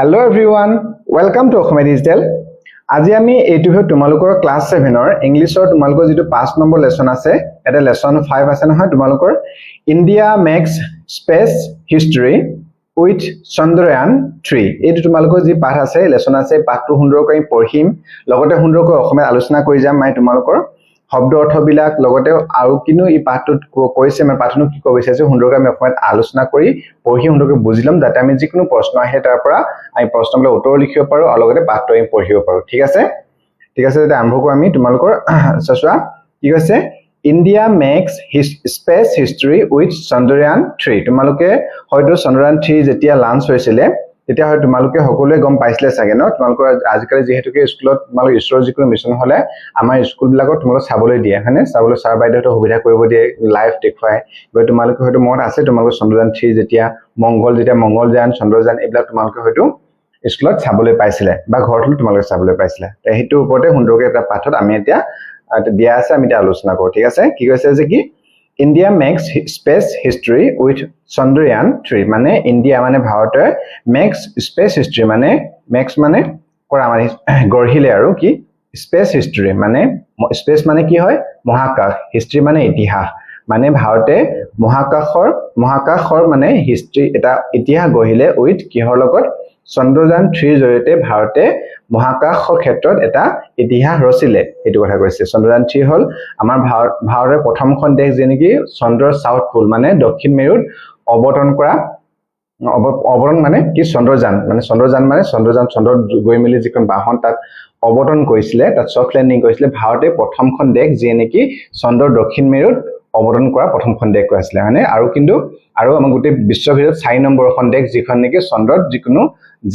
Hello everyone, welcome to Okhomia Digital. আজি আমি এইটো ভিডিও তোমালোকৰ ক্লাস 7 ৰ ইংলিছৰ তোমালোকৰ যেটো 5 নম্বৰ লেসন আছে এটা লেসন 5 আছে নহয় তোমালোকৰ India makes space history with Chandrayaan 3 এইটো তোমালোকৰ যি পাঠ আছে লেসন আছে পাঠটো সুন্দৰকৈ পঢ়িম লগতে সুন্দৰকৈ অসমীয়া আলোচনা কৰি যাম মই তোমালোকৰ শব্দ অৰ্থবিলাক লগতে আৰু কিনো এই পাঠটোত কৈছে মই পাঠনো কি কব বিচাৰিছো সুন্দৰকৈ আমি অসমত আলোচনা কৰি পঢ়ি সুন্দৰকৈ বুজিলাম যাতে আমি যিকোনো প্ৰশ্ন আহে তাৰ পৰা আমি প্ৰশ্নবিলাক উত্তৰ লিখিব পাৰো আৰু লগতে পাঠটো আমি পঢ়িব পাৰো ঠিক আছে এটা আৰম্ভ কৰো আমি তোমালোকৰ চোৱা কি কৈছে India makes space history with Chandrayaan 3 তোমালোকে হয়তো চন্দ্ৰয়ান 3 যেতিয়া লঞ্চ হৈছিলে তেতিয়া হয় তোমালোকে সকলোৱে গম পাইছিলে চাগে ন তোমালোকৰ আজিকালি যেহেতুকে স্কুলত তোমালোক ইছৰৰ যিকোনো মিছন হলে আমাৰ স্কুলবিলাকত তোমালোক চাবলৈ দিয়ে হয়নে চাবলৈ ছাৰ বাইদেউহঁতে সুবিধা কৰিব দিয়ে লাইভ দেখুৱাই গৈ তোমালোকে হয়তো মনত আছে তোমালোকৰ চন্দ্ৰযান 3 যেতিয়া মংগলযান চন্দ্ৰযান এইবিলাক তোমালোকে হয়তো স্কুলত চাবলৈ পাইছিলে বা ঘৰতো তোমালোকে চাবলৈ পাইছিলে সেইটো ওপৰতে সুন্দৰকৈ এটা পাঠত আমি এতিয়া দিয়া আছে আমি এটা আলোচনা কৰো ঠিক আছে কি কৈছে যে কি India makes space history with Chandrayaan 3 মানে ইন্ডিয়া মানে ভাৰতে makes space history মানে makes মানে কৰা মানে গঢ়িলে আৰু কি space history মানে space মানে কি হয় মহাকাশ history মানে ইতিহাস মানে ভাৰতে মহাকাশৰ মানে history এটা ইতিহাস গঢ়িলে with কিহৰ লগত চন্দ্ৰযান 3 জৰিয়তে ভাৰতে মহাকাশৰ ক্ষেত্ৰত এটা ইতিহাস ৰচিলে এটো কথা কৈছে চন্দ্ৰযান 3 হল আমাৰ ভাৰতৰ প্ৰথমখন দেশ যেনেকি চন্দ্ৰৰ সাউথ পোল মানে দক্ষিণ মেৰুত অৱতৰণ কৰা অৱতৰণ মানে কি চন্দ্ৰযান মানে চন্দ্ৰত গৈ মিলি যিখন বাহন তাত অৱতৰণ কৰিছিলে তাত সফট ল্যান্ডিং কৰিছিলে ভাৰতে প্ৰথমখন দেশ যে নেকি চন্দ্ৰৰ দক্ষিণ মেৰুত অৱতৰণ কৰা প্ৰথমখন দেশ কৈছিলে মানে আৰু আমাৰ গোটেই বিশ্বৰ ভিতৰত 4 নম্বৰখন দেশ যিখন নেকি চন্দ্ৰত যিকোনো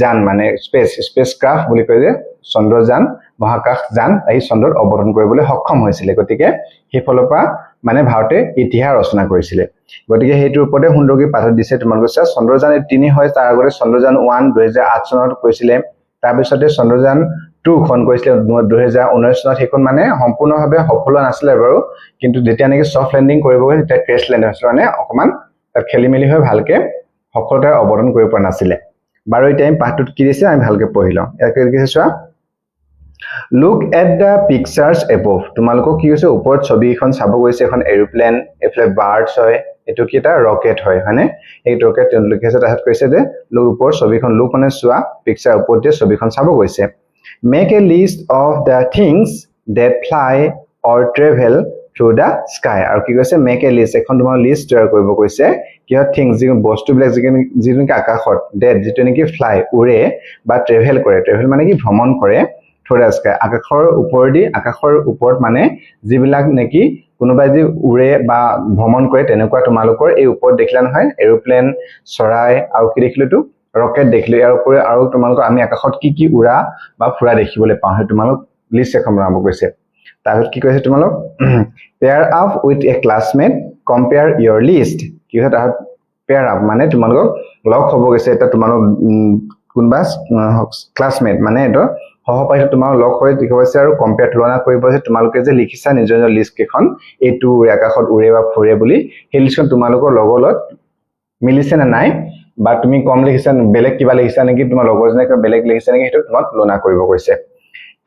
যান মানে স্পেস ক্ৰাফট বুলি কয় যে চন্দ্ৰযান মহাকাশ যান এই চন্দ্ৰত অৱতৰণ কৰিবলৈ সক্ষম হৈছিল গতিকে সেই ফলৰ পৰা মানে ভাৰতে ইতিহাস ৰচনা কৰিছিল গতিকে হেইটোৰ ওপৰতে সুন্দৰকৈ পাঠ দিছে তোমালোকে চন্দ্ৰযান 3 হয় তাৰ আগতে চন্দ্ৰযান 1 2008 চনত কৈছিলে তাৰ পিছতে চন্দ্ৰযান 2 খন কৈছিলে 2019 চনত হেখন মানে সম্পূৰ্ণভাৱে সফল নাছিল বাৰু কিন্তু যেতিয়া নেকি সফট ল্যান্ডিং কৰিব গৈ তেতিয়া ক্ৰেশ ল্যান্ড হৈছিল মানে অকমান তাত খেলিমেলি হৈ ভালকে সফলতাৰে অৱতৰণ কৰিব পৰা নাছিল বাৰু এই টাইম পাঠটোত কি দিছে আমি ভালকে পঢ়িলাম একে কি চোৱা Look at the pictures above তোমালোকক কি হৈছে ওপৰত ছবিখন চাব গৈছে এখন এৰোপ্লেন এফলে বাৰ্ডছ হয় এটো কি এটা ৰকেট হয় হয়নে এই ৰকেট লিখিছে তাত কৈছে যে লোক ওপৰ ছবিখন লোক মানে চোৱা পিকচাৰ ওপৰত যে ছবিখন চাব গৈছে Make a list of the things that fly or travel through the sky আৰু কি কৈছে make a list এখন তোমাৰ লিষ্ট তৈয়াৰ কৰিব কৈছে কিয় থিংস যি বস্তুবিলাক যিকি আকাশত that যেটো নেকি ফ্লাই উৰে বা ট্ৰেভেল মানে কি ভ্ৰমণ কৰে through the sky আকাশৰ ওপৰত মানে যিবিলাক নেকি কোনোবাই যি উৰে বা ভ্ৰমণ কৰে তেনেকুৱা তোমালোকৰ এই ওপৰত দেখিলা নহয় এৰোপ্লেন চৰাই আৰু কি দেখিলেতো ৰকেট দেখিলে ইয়াৰ উপৰি আৰু তোমালোকৰ আমি আকাশত কি উৰা বা ফুৰা দেখিবলৈ পাওঁ হয় তোমালোক লিষ্ট এখন বনাব কৈছে তাৰপিছত কি কৈছে তোমালোক pair up with a classmate compare your list কি হয় তাত pair up মানে তোমালোক লগ হ'ব গৈছে এটা তোমালোক কোনবা ক্লাসমেট মানে এটো সহপাঠী তোমাৰ লগ হৈ দেখুৱাইছে আৰু কম্পেয়াৰ তুলনা কৰিব যে তোমালোকে যে লিখিছা নিজৰ লিষ্ট কেখন এটো আকাশত উৰে বা ফুৰে বুলি সেই লিষ্টখন তোমালোকৰ লগলত মিলিছে না নাই বা তুমি কম লিখিছা বেলেগ কিবা লিখিছা নেকি তোমাৰ লগৰজনে কিবা বেলেগ লিখিছা নেকি হেতু তোমাক তুলনা কৰিব কৈছে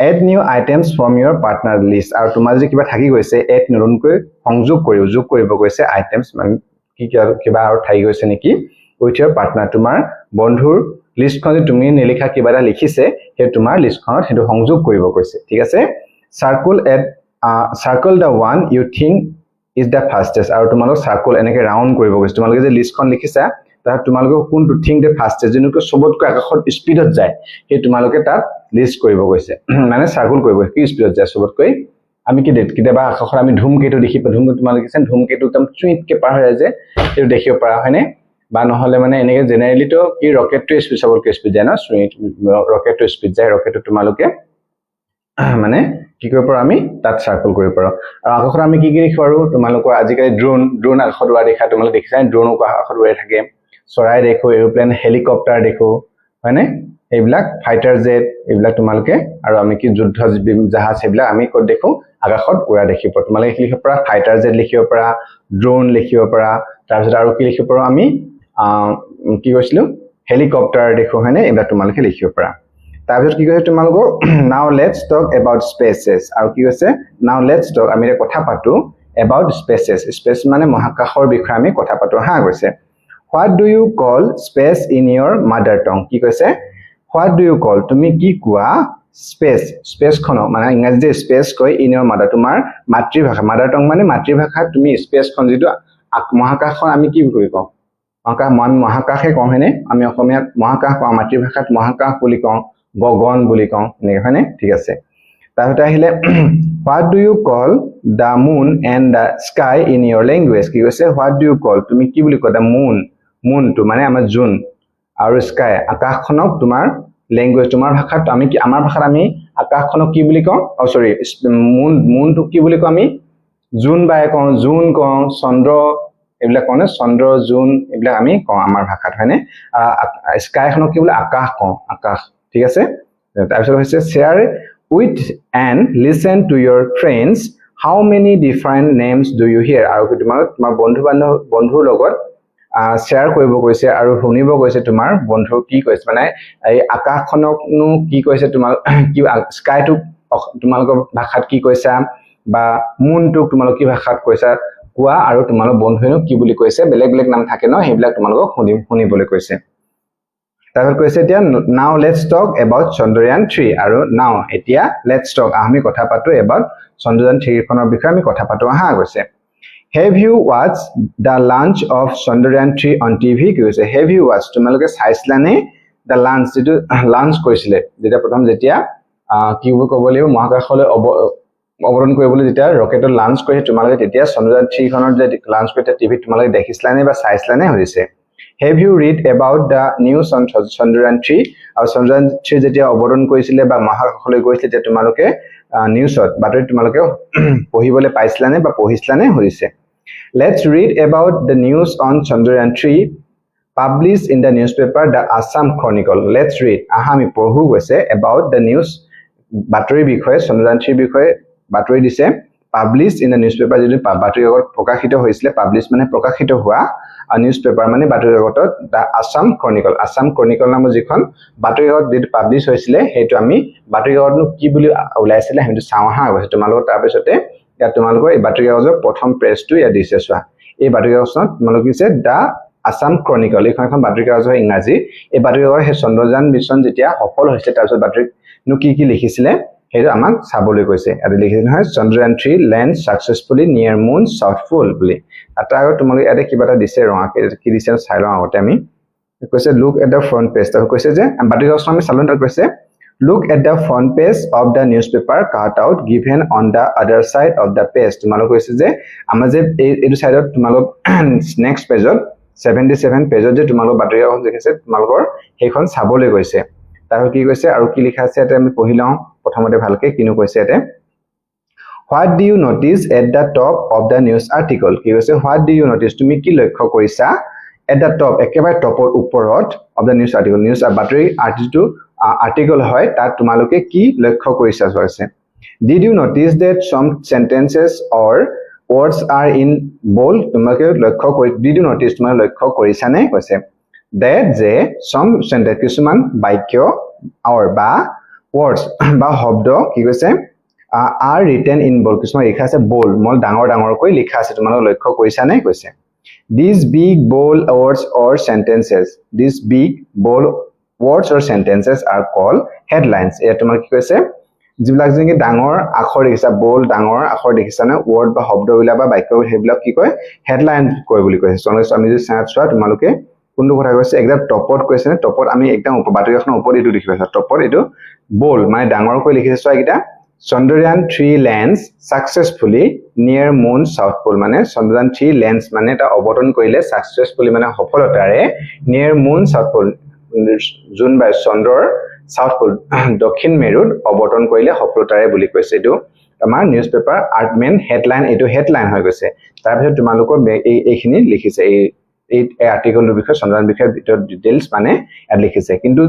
add new items from your partner list আৰু তোমাৰ যে কিবা থাকি গৈছে এক নতুনকৈ যোগ কৰিব কৈছে আইটেমছ মানে কি কিবা আৰু থাকি গৈছে নেকি with your partner তোমাৰ বন্ধুৰ লিষ্টখন যে তুমি নিলিখা কিবা এটা লিখিছে হে তোমাৰ লিষ্টখনত হেতু সংযোগ কৰিব কৈছে ঠিক আছে circle the one you think is the fastest আৰু তোমালোক সাৰ্কেল এনেকে ৰাউন্ড কৰিব কৈছে তোমালোকে যে লিষ্টখন লিখিছা তাত তোমালোকে কোনটো think the fastest যেনেকৈ সবতকৈ আকাশত স্পিডত যায় হে তোমালোকে তাত লিষ্ট কৰিব কৈছে মানে সাৰ্কেল কৰিব কি স্পিডত যায় সবতকৈ আমি কি কিবা আকাশত আমি ধূমকেতু দেখি ধূমকেতু তোমালোকে লিখিছা ধূমকেতু একদম চুইটকে পাৰ হৈ যায় যে দেখিব পৰা হয়নে বা নহলে মানে এনেকে জেনাৰেলি তো কি ৰকেটটো স্পিড সবতকৈ স্পিড যায় না ৰকেটটো স্পিড যায় ৰকেটটো তোমালোকে মানে কি কৰিব পাৰো আমি তাত সাৰ্কেল কৰিব পাৰো আৰু আকাশত আমি কি দেখিব পাৰো তোমালোকৰ আজিকালি ড্ৰোন আকাশত উৰা দেখা তোমালোকে দেখিছা ড্ৰোন আকাশত উৰি থাকে চৰাই দেখো এৰোপ্লেন হেলিকপ্টাৰ দেখো হয়নে এইবিলাক ফাইটাৰ জেট এইবিলাক তোমালোকে আৰু আমি কি যুদ্ধ জাহাজ এইবিলাক আমি ক'ত দেখো আকাশত উৰা দেখিব তোমালোকে লিখিব পাৰা ফাইটাৰ জেট লিখিব পাৰা ড্ৰোন লিখিব পাৰা তাৰ পিছত আৰু কি লিখিব পাৰো আমি কি কৈছিলো হেলিকপ্টাৰ দেখো হয়নে এইবিলাক তোমালোকে লিখিব পাৰা তাৰপিছত কি কৈছে তোমালোকক নাও লেটস টক এবাউট স্পেচেছ আৰু কি কৈছে নাও লেটস টক আমি কথা পাতো এবাউট স্পেচেছ স্পেচ মানে মহাকাশৰ বিষয়ে আমি কথা পাতো হা কৈছে what do you call speech in your mother tongue কি কৈছে হোৱাট ডু ইউ কল তুমি কি কোৱা স্পেচ খন মানে ইংৰাজীত স্পেচ কয় ইন ইয়ৰ মাদাৰ তোমাৰ মাতৃভাষা মাদাৰ টং মানে মাতৃভাষাত তুমি স্পেচ খন যিটো মহাকাশখন আমি কি বুলি কওঁ মহাকাশে কওঁ হয়নে আমি অসমীয়াত মহাকাশ কওঁ মাতৃভাষাত মহাকাশ বুলি কওঁ গগন বুলি কওঁ এনেকৈ হয়নে ঠিক আছে তাৰপিছত আহিলে what do you call the moon and the sky in your language কি কৈছে হোৱাট ডু ইউ কল তুমি কি বুলি কোৱা দ্য মুনটো মানে আমাৰ জুন আৰু স্কাই আকাশখনক তোমাৰ লেংগুৱেজ তোমাৰ ভাষাত আমি কি আমাৰ ভাষাত আমি আকাশখনক কি বুলি কওঁ সৰি মুনটো কি বুলি কওঁ আমি জুন বাই কওঁ জুন কওঁ চন্দ্ৰ এইবিলাক কওঁ চন্দ্ৰ জুন এইবিলাক আমি কওঁ আমাৰ ভাষাত হয়নে স্কাইখনক কি বোলে আকাশ কওঁ আকাশ ঠিক আছে তাৰপিছত হৈছে share with and listen to your friends how many different names do you hear আৰু তোমাৰ বন্ধুৰ লগত শ্বেয়াৰ কৰিব কৈছে আৰু শুনিব কৈছে তোমাৰ বন্ধু কি কৈছে মানে এই আকাশখনকনো কি কৈছে তোমাৰ কি স্কাইটো তোমালোকৰ ভাষাত কি কৈছা বা মুনটোক তোমালোক কি ভাষাত কৈছা কোৱা আৰু তোমালোক বন্ধুৱেনো কি বুলি কৈছে বেলেগ বেলেগ নাম থাকে ন সেইবিলাক তোমালোকক শুনিবলৈ কৈছে তাৰপিছত কৈছে এতিয়া now let's talk about Chandrayaan 3 আৰু নাও এতিয়া লেটস টক আমি কথা পাতো এবাউট চন্দ্ৰয়ান 3 খনৰ বিষয়ে আমি কথা পাতো আহা কৈছে have you watch the launch of Chandrayaan 3 on TV কি কৈছে হেভ ইউ ওয়াচ তোমালোকে চাইছিলানে দ্য লাঞ্চ যেটো লাঞ্চ কৰিছিলে যেটা প্ৰথম যেতিয়া কি ক'ব লাগিব মহাকাশলৈ অৱতৰণ কৰিবলৈ যেতিয়া ৰকেটত লাঞ্চ কৰিছে তোমালোকে তেতিয়া চন্দ্ৰয়ান 3 খনৰ যে লাঞ্চ কৰিছে টিভি তোমালোকে দেখিছিলানে বা চাইছিলানে হৈছে Have you read about the news on Chandrayaan 3 আৰু Chandrayaan 3 যেতিয়া অৱতৰণ কৰিছিলে বা মহাকাশলৈ গৈছিলে তেতিয়া তোমালোকে নিউজত বাতৰি তোমালোকে পঢ়িবলৈ পাইছিলানে বা পঢ়িছিলানে হৈছে Let's read about the news on Chandrayaan 3 published in the newspaper the Assam Chronicle Let's read আমি পঢ়ো গৈছে about the news বাতৰি বিষয়ে Chandrayaan 3 বিষয়ে বাতৰি দিছে published in the newspaper যেটো বাতৰি কাকত প্ৰকাশিত হৈছিল published মানে প্ৰকাশিত হোৱা newspaper মানে বাতৰি কাকতত দা আসাম ক্ৰনিকল নামৰ যিখন বাতৰি কাকত যেটো পাবলিশ হৈছিল হেতু আমি বাতৰি কাকতনো কি বুলি ওলাইছিল হেতু চাওহা হৈছে তোমালোক তাৰ পিছতে ইয়াত তোমালোক এই বাতৰি কাকতৰ প্ৰথম পেজটো ইয়াত দিছে চোৱা এই বাতৰি কাকতত তোমালোক দিছে দা আসাম ক্ৰনিকল এইখন বাতৰি কাকত ইংৰাজী এই বাতৰি কাকত হে চন্দ্ৰযান মিছন যেতিয়া সফল হৈছে তাৰ পিছত বাতৰিনো কি লিখিছিলে হেতু আমাক চাবলৈ কৈছে আৰু লিখিছে নহয় চন্দ্ৰযান 3 ল্যান্ড সাকসেসফুলি নিয়াৰ মুন সাউথ পোল বুলি এটা আৰু তোমালোক ইয়াতে কিবা এটা দিছে ৰঙাকে কি দিছে চাই লওঁ আগতে আমি কৈছে look at the front page তাৰ কৈছে যে বাতৰি কাকত আমি চালন তাৰ কৈছে look at the front page of the newspaper cut out given on the other side of the page তোমালোক কৈছে যে আমাৰ যে এইটো সাইডত তোমালোক নেক্সট পেজত 77 পেজত যে তোমালোক বাতৰি কাকত লিখিছে তোমালোকৰ সেইখন চাবলৈ কৈছে তাৰ কি কৈছে আৰু কি লিখা আছে এটা আমি পঢ়ি লওঁ প্ৰথমতে ভালকে কিনো কৈছে এতে What do you notice at the top of the news article? কি কৈছে What do you notice? তুমি কি লক্ষ্য কৰিছা at the top একেবাৰে টপৰ ওপৰত of the news article news বাতৰি article হয় তাত তোমালোকে কি লক্ষ্য কৰিছা কৈছে Did you notice that some sentences or words are in bold? তোমালোকে লক্ষ্য কৰি Did you notice তুমি লক্ষ্য কৰিছা নে কৈছে That যে some sentence কিছুমান বাক্য or বা words বা শব্দ কি কৈছে are written in bold কিছুমান লিখা আছে bold মল ডাঙৰ কৈ লিখা আছে তোমালোক লক্ষ্য কৰিছা নে কৈছে These big bold words or sentences are called headlines এ তোমাক কি কৈছে যিবিলাক যে ডাঙৰ আখৰ দেখিছা bold ডাঙৰ আখৰ দেখিছা না word বা শব্দ বিলাক বা বাক্য সেইবিলাক কি কয় হেডলাইন কয় বুলি কৈছে সো আমি যদি চাই চোৱা তোমালোকে কোনটো কথা কৈছে একদম টপত কৈছে নে টপত আমি একদম বাতৰিখনৰ ওপৰত এটো লিখি আছে টপত এটো bold মানে ডাঙৰ কৈ লিখিছে চোৱা এটা Chandrayaan 3 lands successfully near moon south pole মানে Chandrayaan 3 lands মানে এটা অৱতৰণ কৰিলে successfully মানে সফলতাৰে near moon south pole জুন বাই চন্দ্ৰৰ south pole দক্ষিণ মেৰুত অৱতৰণ কৰিলে সফলতাৰে বুলি কৈছে এটো আমাৰ নিউজপেপাৰ আৰ্টমেন হেডলাইন এটো হেডলাইন হৈ গৈছে তাৰ পিছত তোমালোকৰ এইখিনি লিখিছে এই আৰ্টিকেলৰ বিষয়ে Chandrayaan বিষয়ে ডিটেইলছ মানে ইয়াত লিখিছে কিন্তু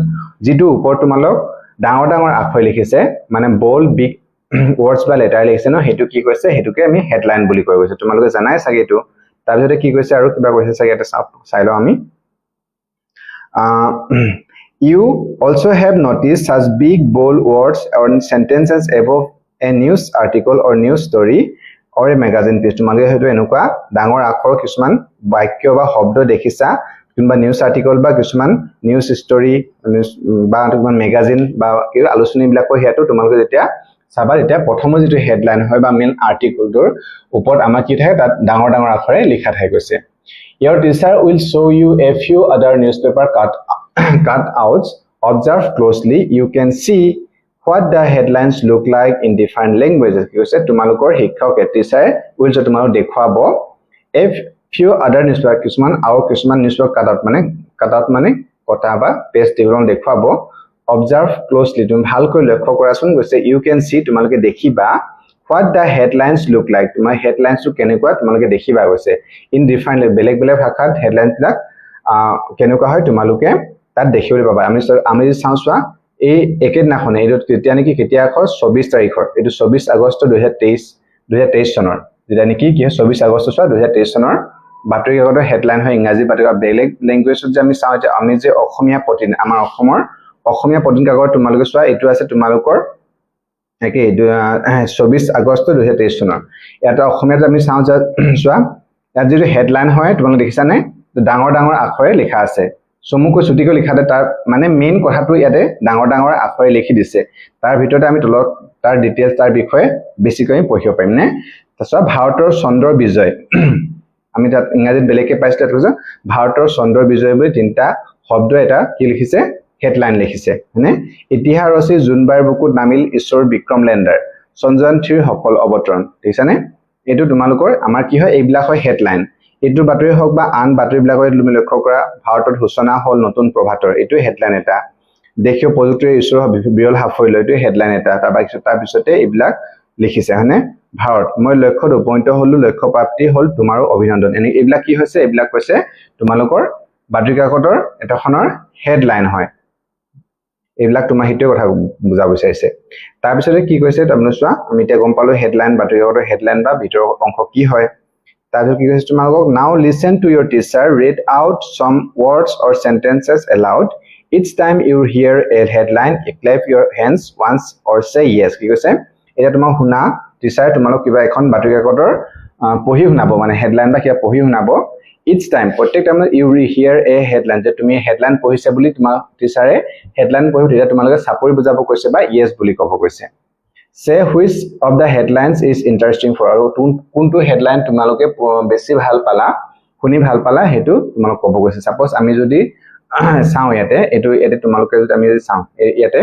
যেটো ওপৰত তোমালোক ডাঙৰ আখৰ লিখিছে মানে bold big words বা লেটাৰ লিখিছে ন হেতু কি কৈছে হেতুকে আমি হেডলাইন বুলি কৈ গৈছে তোমালোকে জানাই চাগে এটো তাৰ পিছতে কি কৈছে আৰু কিবা কৈছে চাগে এটা চাই লও আমি You also have noticed such big bold words or sentences above a news article or news story or a magazine page. তোমালোকে হয়তো এনেকুৱা ডাঙৰ আখৰ কিছুমান বাক্য বা শব্দ দেখিছা কিংবা নিউজ আৰ্টিকল বা কিছুমান নিউজ ষ্টৰী বা কিছুমান মেগাজিন বা আলোচনীবিলাকৰ হেয়াতো তোমালোকে যেতিয়া চাবা তেতিয়া প্ৰথমৰ যিটো হেডলাইন হয় বা মেইন আৰ্টিকলটোৰ ওপৰত আমাৰ কি থাকে তাত ডাঙৰ ডাঙৰ আখৰে লিখা থাকে গৈছে Your teacher will show you a few other newspaper cutouts. Observe closely. You can see what the headlines look like in different languages. Because তোমালোকৰ শিক্ষকে teacher will show তোমালোক দেখুৱাব a few other newspaper কিছুমান newspaper cutout মানে কটা বা page দিবলৈ দেখুৱাব Observe closely. তুমি ভালকৈ লক্ষ্য কৰাচোন গৈছে You can see তোমালোকে দেখিবা What the headlines look like? তোমাৰ headlines টো কেনেকুৱা তোমালোকে দেখিবা গৈছে in different বেলেগ ভাষাত headlines বিলাক কেনেকুৱা হয় তোমালোকে তাত দেখিবলৈ পাবা আমি চাওঁ চোৱা এই একেদিনাখনে এইটো কেতিয়া নেকি কেতিয়া আখৰ 24 তাৰিখৰ এইটো 24 আগষ্ট 2023 চনৰ যেটা নেকি কি 24 আগষ্ট 2023 চনৰ বাতৰি কাকতৰ হেডলাইন হয় ইংৰাজী বাতৰি কাকত বেলেগ ল্যাঙ্গুৱেজত যে আমি চাওঁ যে আমি যে অসমীয়া প্ৰতিদিন আমাৰ অসমৰ অসমীয়া প্ৰতিদিন কাকত তোমালোকে চোৱা এইটো আছে তোমালোকৰ একে 24 আগষ্ট 2023 চনৰ এটা অসমীয়াত আমি চাওঁ যে চোৱা ইয়াত যে হেডলাইন হয় তোমালোকে দেখিছানে ডাঙৰ ডাঙৰ আখৰে লিখা আছে সমুকৈ ছুটিকৈ লিখাতে তাৰ মানে মেইন কথাটো ইয়াতে ডাঙৰ ডাঙৰ আখৰে লিখি দিছে তাৰ ভিতৰতে আমি তলত তাৰ ডিটেইলছ তাৰ বিষয়ে বেছিকৈ পঢ়িব পাৰিম নে তাৰছত ভাৰতৰ চন্দ্ৰ বিজয় আমি তাত ইংৰাজীত বেলেগকে পাইছিলো যে ভাৰতৰ চন্দ্ৰ বিজয় বুলি তিনটা শব্দ এটা কি লিখিছে হেডলাইন লিখিছে মানে ইতিহাস ৰচি জুনবাৰ বুকুত নামিল ঈশ্বৰ বিক্ৰম লেণ্ডাৰ চন্দ্ৰযান 3 সফল অৱতৰণ দেখিছানে এটো তোমালোকৰ আমাৰ কি হয় এইবিলাক হয় হেডলাইন এটো বাতৰি হক বা আন বাতৰিবিলাকৰ তুমি লক্ষ্য কৰা ভাৰতত ঘোষণা হল নতুন প্ৰভাতৰ এটো হেডলাইন এটা দেখিও প্ৰযুক্তিৰ ঈশ্বৰ বিৰল সাফল্য এটো হেডলাইন এটা তাৰ পিছতে এইবিলাক লিখিছে হয়নে ভাৰত মই লক্ষ্যত উপনীত হলো লক্ষ্য প্ৰাপ্তি হল তোমাৰো অভিনন্দন এনে এইবিলাক কি হৈছে এইবিলাক কৈছে তোমালোকৰ বাতৰি কাকতৰ এটাখনৰ হেডলাইন হয় এইবিলাক তোমাৰ হিতে কথা বুজা বিচাৰিছে তাৰ পিছতে কি কৈছে তুমি চোৱা আমি এতিয়া গম পালো হেডলাইন বাতৰি কাকতৰ হেডলাইন বা ভিতৰৰ অংশ কি হয় তাৰপিছত কি কৈছে তোমালোকক now listen to your teacher read out some words or sentences aloud each time you hear a headline clap your hands once or say yes কি কৈছে এটা তোমাক শুনা টিচাৰ তোমালোক কিবা এখন বাতৰি কাকতৰ পঢ়ি শুনাব মানে হেডলাইন বা কিবা পঢ়ি শুনাব each time প্ৰত্যেক time you hear a headline যে তুমি হেডলাইন পঢ়িছে বুলি তোমাৰ টিচাৰে হেডলাইন পঢ়ি তেতিয়া তোমালোকে চাপৰি বুজাব কৈছে বা yes বুলি ক'ব কৈছে say which of the headlines is interesting for আৰু কোনটো হেডলাইন তোমালোকে বেছি ভাল পালা শুনি ভাল পালা হেতু তোমালোক ক'ব কৈছে সাপোজ আমি যদি চাওঁ ইয়াতে তোমালোকে যদি আমি চাওঁ ইয়াতে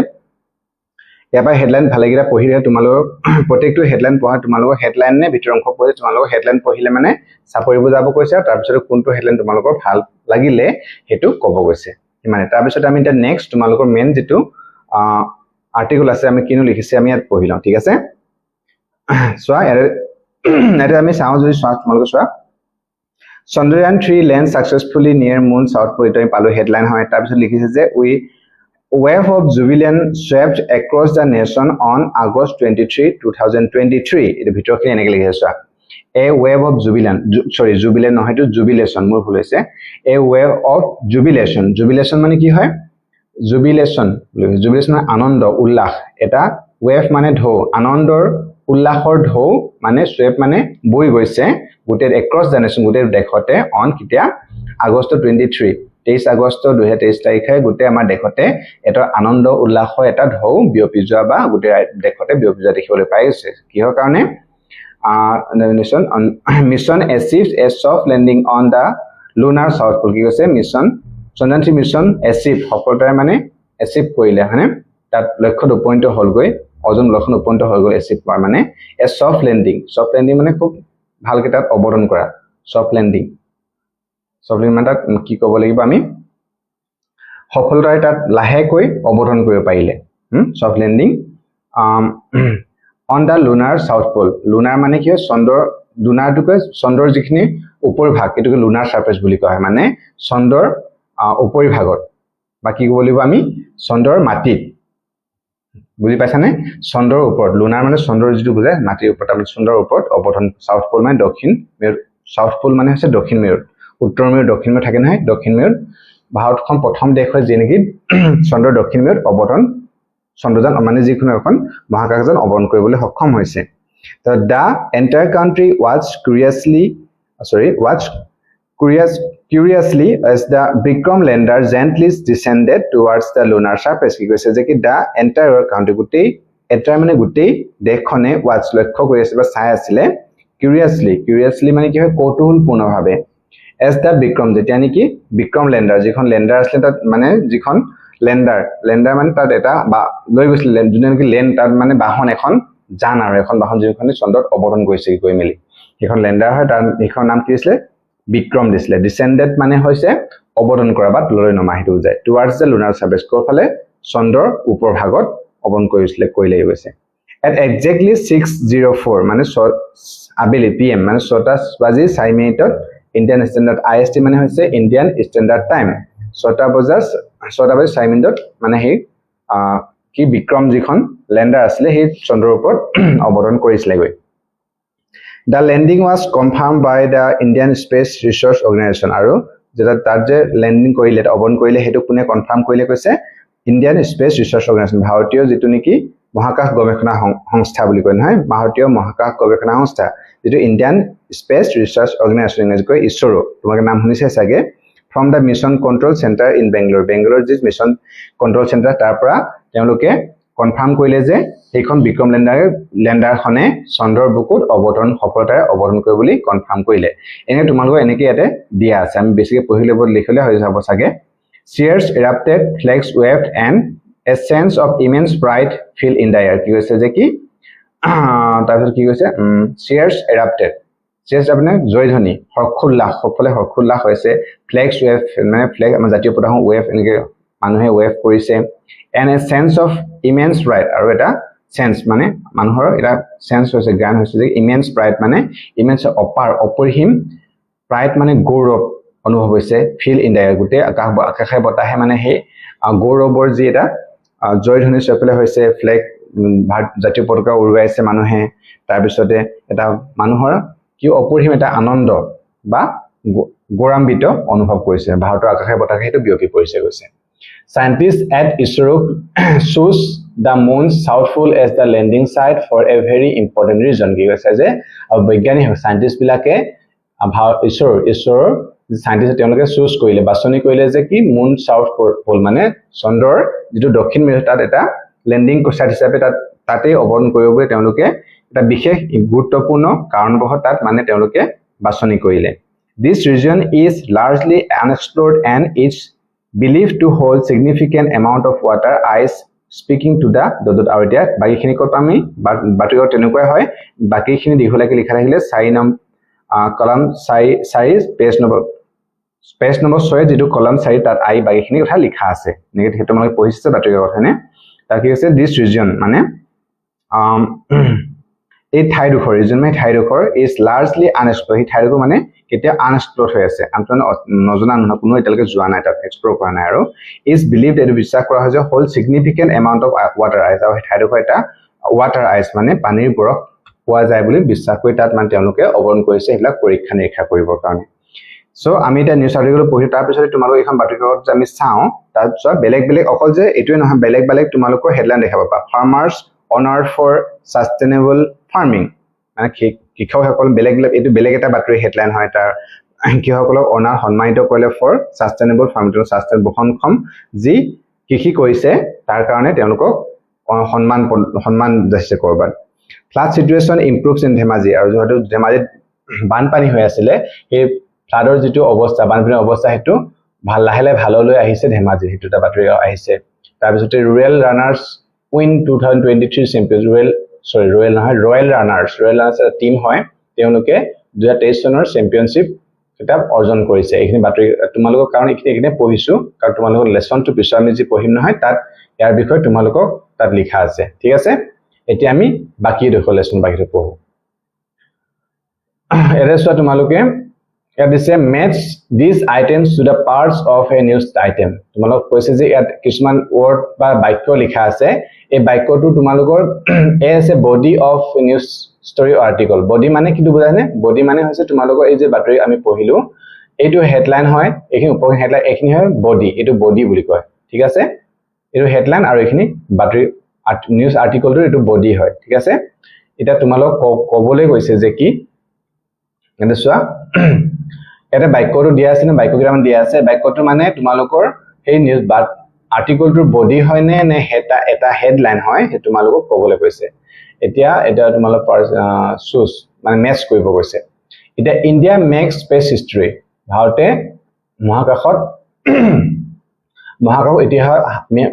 এবাৰ হেডলাইন ভালেগিৰা পঢ়িলে তোমালোক প্ৰত্যেকটো হেডলাইন পঢ়া তোমালোকৰ হেডলাইন নে ভিতৰ অংশ পঢ়ি তোমালোকৰ হেডলাইন পঢ়িলে মানে চাপৰি বুজাব কৈছে তাৰ পিছত কোনটো হেডলাইন তোমালোকৰ ভাল লাগিলে হেতু ক'ব কৈছে মানে তাৰ পিছত আমি এটা নেক্সট তোমালোকৰ মেইন যেটো আৰ্টিকল আছে আমি কিনো লিখিছে আমি ইয়াত পঢ়িলাম ঠিক আছে সোয়া এটা আমি চাওঁ যদি সোয়া তোমালোকে সোয়া Chandrayaan 3 lands successfully near moon south pole এটা পালো হেডলাইন হয় তাৰ পিছত লিখিছে যে we wave of jubilant swept across the nation on August 23 2023 এটা ভিতৰখিনি এনেকৈ লিখিছে সোয়া a wave of jubilant নহয় তো jubilation মোৰ ভুল হৈছে a wave of jubilation মানে কি হয় jubilation আনন্দ উল্লাস এটা wave মানে ঢৌ আনন্দৰ উল্লাসৰ ঢৌ মানে swept মানে বৈ গৈছে গুটেৰ across the nation গুটেৰ দেশতে on কিতিয়া আগষ্ট 23 আগষ্ট 2023 তাৰিখে গুটে আমাৰ দেশতে এটা আনন্দ উল্লাসৰ এটা ঢৌ বিয়পি যোৱা বা গুটে দেশতে বিয়পি যোৱা দেখিবলৈ পাইছে কিহৰ কাৰণে mission achieves a soft landing on the lunar south pole কি কৈছে মিছন চন্দ্ৰযান মিছন achieve সফলতাৰে মানে achieve কৰিলে মানে তাত লক্ষ্যত উপনীত হলগৈ অজন লক্ষ্যত উপনীত হলগৈ achieve কৰা মানে a soft landing মানে খুব ভালকৈ তাত অৱতৰণ কৰা soft landing মানে তাত কি ক'ব লাগিব আমি সফলতাৰে তাত লাহেকৈ অৱতৰণ কৰিব পাৰিলে soft landing on the lunar south pole lunar মানে কি lunar চন্দ্ৰৰ যিখিনি ওপৰ ভাগ এটোকে lunar surface বুলি কোৱা হয় মানে চন্দ্ৰৰ ওপৰি ভাগত বা কি ক'ব লাগিব আমি চন্দ্ৰৰ মাটিত বুজি পাইছানে চন্দ্ৰৰ ওপৰত lunar মানে চন্দ্ৰৰ যিটো বুজায় মাটিৰ ওপৰত আমি চন্দ্ৰৰ ওপৰত অৱতৰণ south pole মানে দক্ষিণ মেৰু south pole মানে হৈছে দক্ষিণ মেৰু উত্তৰ মেৰু দক্ষিণ মেৰু থাকে নহয় দক্ষিণ মেৰু ভাৰতখন প্ৰথম দেশ হয় যে নেকি চন্দ্ৰৰ দক্ষিণ মেৰুত অৱতৰণ চন্দ্ৰযান মানে যিকোনো এখন মহাকাশযান অৱতৰণ কৰিবলৈ সক্ষম হৈছে to the entire country curiously as the Vikram lander gently descended towards the lunar surface কি কৈছে যে কি দা এন্টায়াৰ কান্ট্ৰি গোটেই এন্টায়াৰ মানে গোটেই দেশখনে watch লক্ষ্য কৰি আছিল বা চাই আছিল curiously মানে কি হয় কৌতূহলপূৰ্ণভাৱে as the Vikram যেতিয়া নেকি বিক্ৰম লেণ্ডাৰ যিখন লেণ্ডাৰ আছিল তাত মানে যিখন লেণ্ডাৰ মানে তাত এটা লৈ গৈছিল যোনে নেকি লেণ্ড তাত মানে বাহন এখন যান আৰু এখন বাহন যিখন চন্দ্ৰত অৱতৰণ কৰিছে গৈ মেলি সেইখন লেণ্ডাৰ হয় তাৰ এইখন নাম কি আছিল বিক্ৰম দিছিলে ডিসেন্ডেড মানে হৈছে অৱতৰণ কৰা বা তললৈ নমা হেতু যায় টুৱাৰ্ডছ দ্য লুনাৰ সাৰ্ফেস কোফালে চন্দ্ৰৰ ওপৰ ভাগত অৱতৰণ কৰিলে গৈছে at exactly 6:04 মানে আবেলি PM মানে 6:04 ইন্ডিয়ান স্ট্যান্ডার্ড IST মানে হৈছে ইন্ডিয়ান স্ট্যান্ডার্ড টাইম 6:04 মানে হে কি বিক্ৰম যিখন লেণ্ডাৰ আছিল হে চন্দ্ৰৰ ওপৰত অৱতৰণ কৰিছিলে গৈ The landing was confirmed by the Indian Space Research Organization আৰু যেটা তাত যে ল্যান্ডিং কৰিলে অৱতৰণ কৰিলে হেতু কোনে কনফাৰ্ম কৰিলে কৈছে ইন্ডিয়ান স্পেস ৰিসাৰ্চ অৰ্গানাইজেশন ভাৰতীয় যেটো নেকি মহাকাশ গৱেষণা সংস্থা বুলি কয় নহয় ভাৰতীয় মহাকাশ গৱেষণা সংস্থা যেটো ইন্ডিয়ান স্পেস ৰিসাৰ্চ অৰ্গানাইজেশন কয় ইছৰো তোমাক নাম শুনিছে চাগে from the mission control center in Bangalore যি মিশন কন্ট্ৰোল সেন্টাৰ তাৰ পৰা তেওঁলোকে কনফাৰ্ম কৰিলে যে এইখন বিক্ৰম লেণ্ডাৰ খনে চন্দ্ৰৰ বুকুত অৱতৰণ সফলতাৰে অৱতৰণ কৰিব বুলি কনফাৰ্ম কৰিলে এনে তোমালোকৰ এনেকে ইয়াতে দিয়া আছে আমি বেছিকে পঢ়িলে বল লিখলে হৈ যাব চাগে Sears erupted, flags waved and a sense of immense pride filled in the air কি হৈছে যে কি তাৰপিছত কি হৈছে Sears erupted মানে জয়ধ্বনি হৰ্ষোল্লাস সকলে হৰ্ষোল্লাস হৈছে flags wave মানে ফ্লেগ আমাৰ জাতীয় পতাকা wave এনেকে মানুহে wave কৰিছে and a sense of immense pride আৰু এটা sense মানে মানুহৰ এটা sense হৈছে জ্ঞান হৈছে যে immense pride মানে immense অপৰিসীম pride মানে গৌৰৱ অনুভৱ হৈছে ফিল ইন দ্য গোটে আকাশে বতাহে মানে হে গৌৰৱৰ যি এটা জয়ধ্বনি চপলে হৈছে ফ্লেগ জাতীয় পতাকা উৰুৱাইছে মানুহে তাৰ পিছতে এটা মানুহৰ কি অপৰিসীম এটা আনন্দ বা গৌৰৱান্বিত অনুভৱ কৰিছে ভাৰতৰ আকাশে বতাহে হেতু বিয়পি পৰিছে গৈছে Scientists at ISRO chose the moon's south pole as the landing site for a very important reason কি কৈছে যে বৈজ্ঞানিক সাইন্টিস্ট বিলাকে ISRO সাইন্টিস্ট তেওঁলোকে চুজ কৰিলে বাছনি কৰিলে যে কি মুন সাউথ পোল মানে চন্দ্ৰৰ যেটো দক্ষিণ মেৰু তাত এটা ল্যান্ডিং সাইট হিচাপে তাতে অৱতৰণ কৰিব বুলি তেওঁলোকে এটা বিশেষ গুৰুত্বপূৰ্ণ কাৰণবহ তাত মানে তেওঁলোকে বাছনি কৰিলে This region is largely unexplored and is believed to hold significant amount of water ice speaking to the dot আৰু এতিয়া বাকিখিনি কত আমি বাটুৰ তেনেকুৱা হয় বাকিখিনি দিঘলাকে লিখা থাকিলে 4 নং কলম 4 পেজ নম্বৰ 6 যেটো কলম 4 তাত আই বাকিখিনি কথা লিখা আছে নেকি হেতু মই পঢ়িছে বাটুৰ কথা নে তাৰ কি হৈছে this region মানে এই ঠাইডোখৰ ৰিজন মানে ঠাইডোখৰ is largely unexplored এই ঠাইডোখৰ মানে কেতিয়া আনএক্সপ্লোৰড হৈ আছে আমতন নজনা কোনো এটালৈকে যোৱা নাই তাত এক্সপ্লোৰ কৰা নাই আৰু is believed এটো বিশ্বাস কৰা হয় যে hold significant amount of water ice আৰু ঠাইডোখৰ এটা water ice মানে পানীৰ বৰফ পোৱা যায় বুলি বিশ্বাস কৰি তাত মানে তেওঁলোকে অৱতৰণ কৰিছে এইবিলাক পৰীক্ষা নিৰীক্ষা কৰিবৰ কাৰণে সো আমি এটা নিউজ আৰ্টিকেল পঢ়ি তাৰ পিছত তোমালোক এখন বাতৰিকাকত আমি চাও তাৰ পিছত বেলেগ অকল যে এটোই নহয় বেলেগ তোমালোকৰ হেডলাইন দেখা পাবা ফাৰ্মাৰ্স honored for sustainable farming মানে কৃষকসকল বেলেগ এটো বেলেগ এটা বাতৰি হেডলাইন হয় তাৰ কৃষকসকলক অনাৰ সন্মানিত কৰিলে ফৰ সাস্টেইনেবল ফাৰ্মিং সাস্টেইন বহনক্ষম যি কৃষি কৰিছে তাৰ কাৰণে তেওঁলোকক সন্মান দিছে কৰবাত ফ্লাড সিচুৱেচন ইমপ্ৰুভস ইন ধেমাজি আৰু যেটো ধেমাজিত বানপানী হৈ আছিল এই ফ্লাডৰ যেটো অৱস্থা বানপানীৰ অৱস্থা হেতু ভাল লাহেলে ভাললৈ আহিছে ধেমাজি হেতু এটা বাতৰি আহিছে তাৰ পিছতে rural runners win 2023 champions royal runners এটা টিম হয় তেওঁলোকে 2023 চনৰ চেম্পিয়নশিপ কিতাপ অৰ্জন কৰিছে এইখিনি বাতৰি তোমালোকৰ কাৰণ এইখিনি পঢ়িছো কাৰণ তোমালোকৰ লেসন টু পিছৰ আমি যি পঢ়িম নহয় তাত ইয়াৰ বিষয়ে তোমালোকক তাত লিখা আছে ঠিক আছে এতিয়া আমি বাকি দেখো লেসন বাকিটো পঢ়ো এৰেছটো তোমালোকে ইয়াত দিছে match these items to the parts of a news item তোমালোক কৈছে যে ইয়াত কিছুমান ওয়াৰ্ড বা বাক্য লিখা আছে এই বাক্যটো তোমালোকৰ as a body of news story article body মানে কি বুজানে body মানে হৈছে তোমালোকৰ এই যে বাতৰি আমি পঢ়িলো এইটো হেডলাইন হয় এইখিনি ওপৰ হেডলাইন এইখিনি হয় বডি এইটো বডি বুলি কয় ঠিক আছে এইটো হেডলাইন আৰু এইখিনি বাতৰি নিউজ আৰ্টিকেলটো এইটো বডি হয় ঠিক আছে এটা তোমালোক কবলৈ গৈছে যে কি এনে চোৱা এটা বাক্যটো দিয়া আছে না বাক্যগ্ৰাম দিয়া আছে বাক্যটো মানে তোমালোকৰ এই নিউজ আৰ্টিকেলটোৰ বডি হয় নে এটা হেডলাইন হয় হে তোমালোকক কবলৈ কৈছে এতিয়া এটা তোমালোক চুজ মানে মেচ কৰিব কৈছে এতিয়া ইন্ডিয়া মেক্স স্পেস হিষ্টৰী ভাৰতে মহাকাশত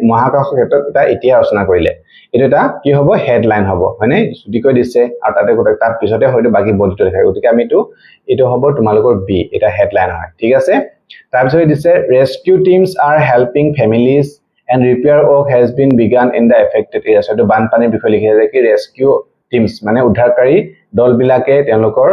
মহাকাশৰ ক্ষেত্ৰত এটা ইতিহাস ৰচনা কৰিলে এটো এটা কি হ'ব হেডলাইন হ'ব হয়নে ছুটিকৈ দিছে আৰু তাতে গোটেই তাৰ পিছতে হয়তো বাকি বডিটো দেখাই গতিকে আমি এটো হ'ব তোমালোকৰ বি এটা হেডলাইন হয় ঠিক আছে তাৰ পিছতে দিছে rescue teams are helping families and repair work has been begun in the affected areas এটো বানপানীৰ বিষয়ে লিখা আছে কি ৰেস্কিউ টিমস মানে উদ্ধাৰকাৰী দলবিলাকে তেওঁলোকৰ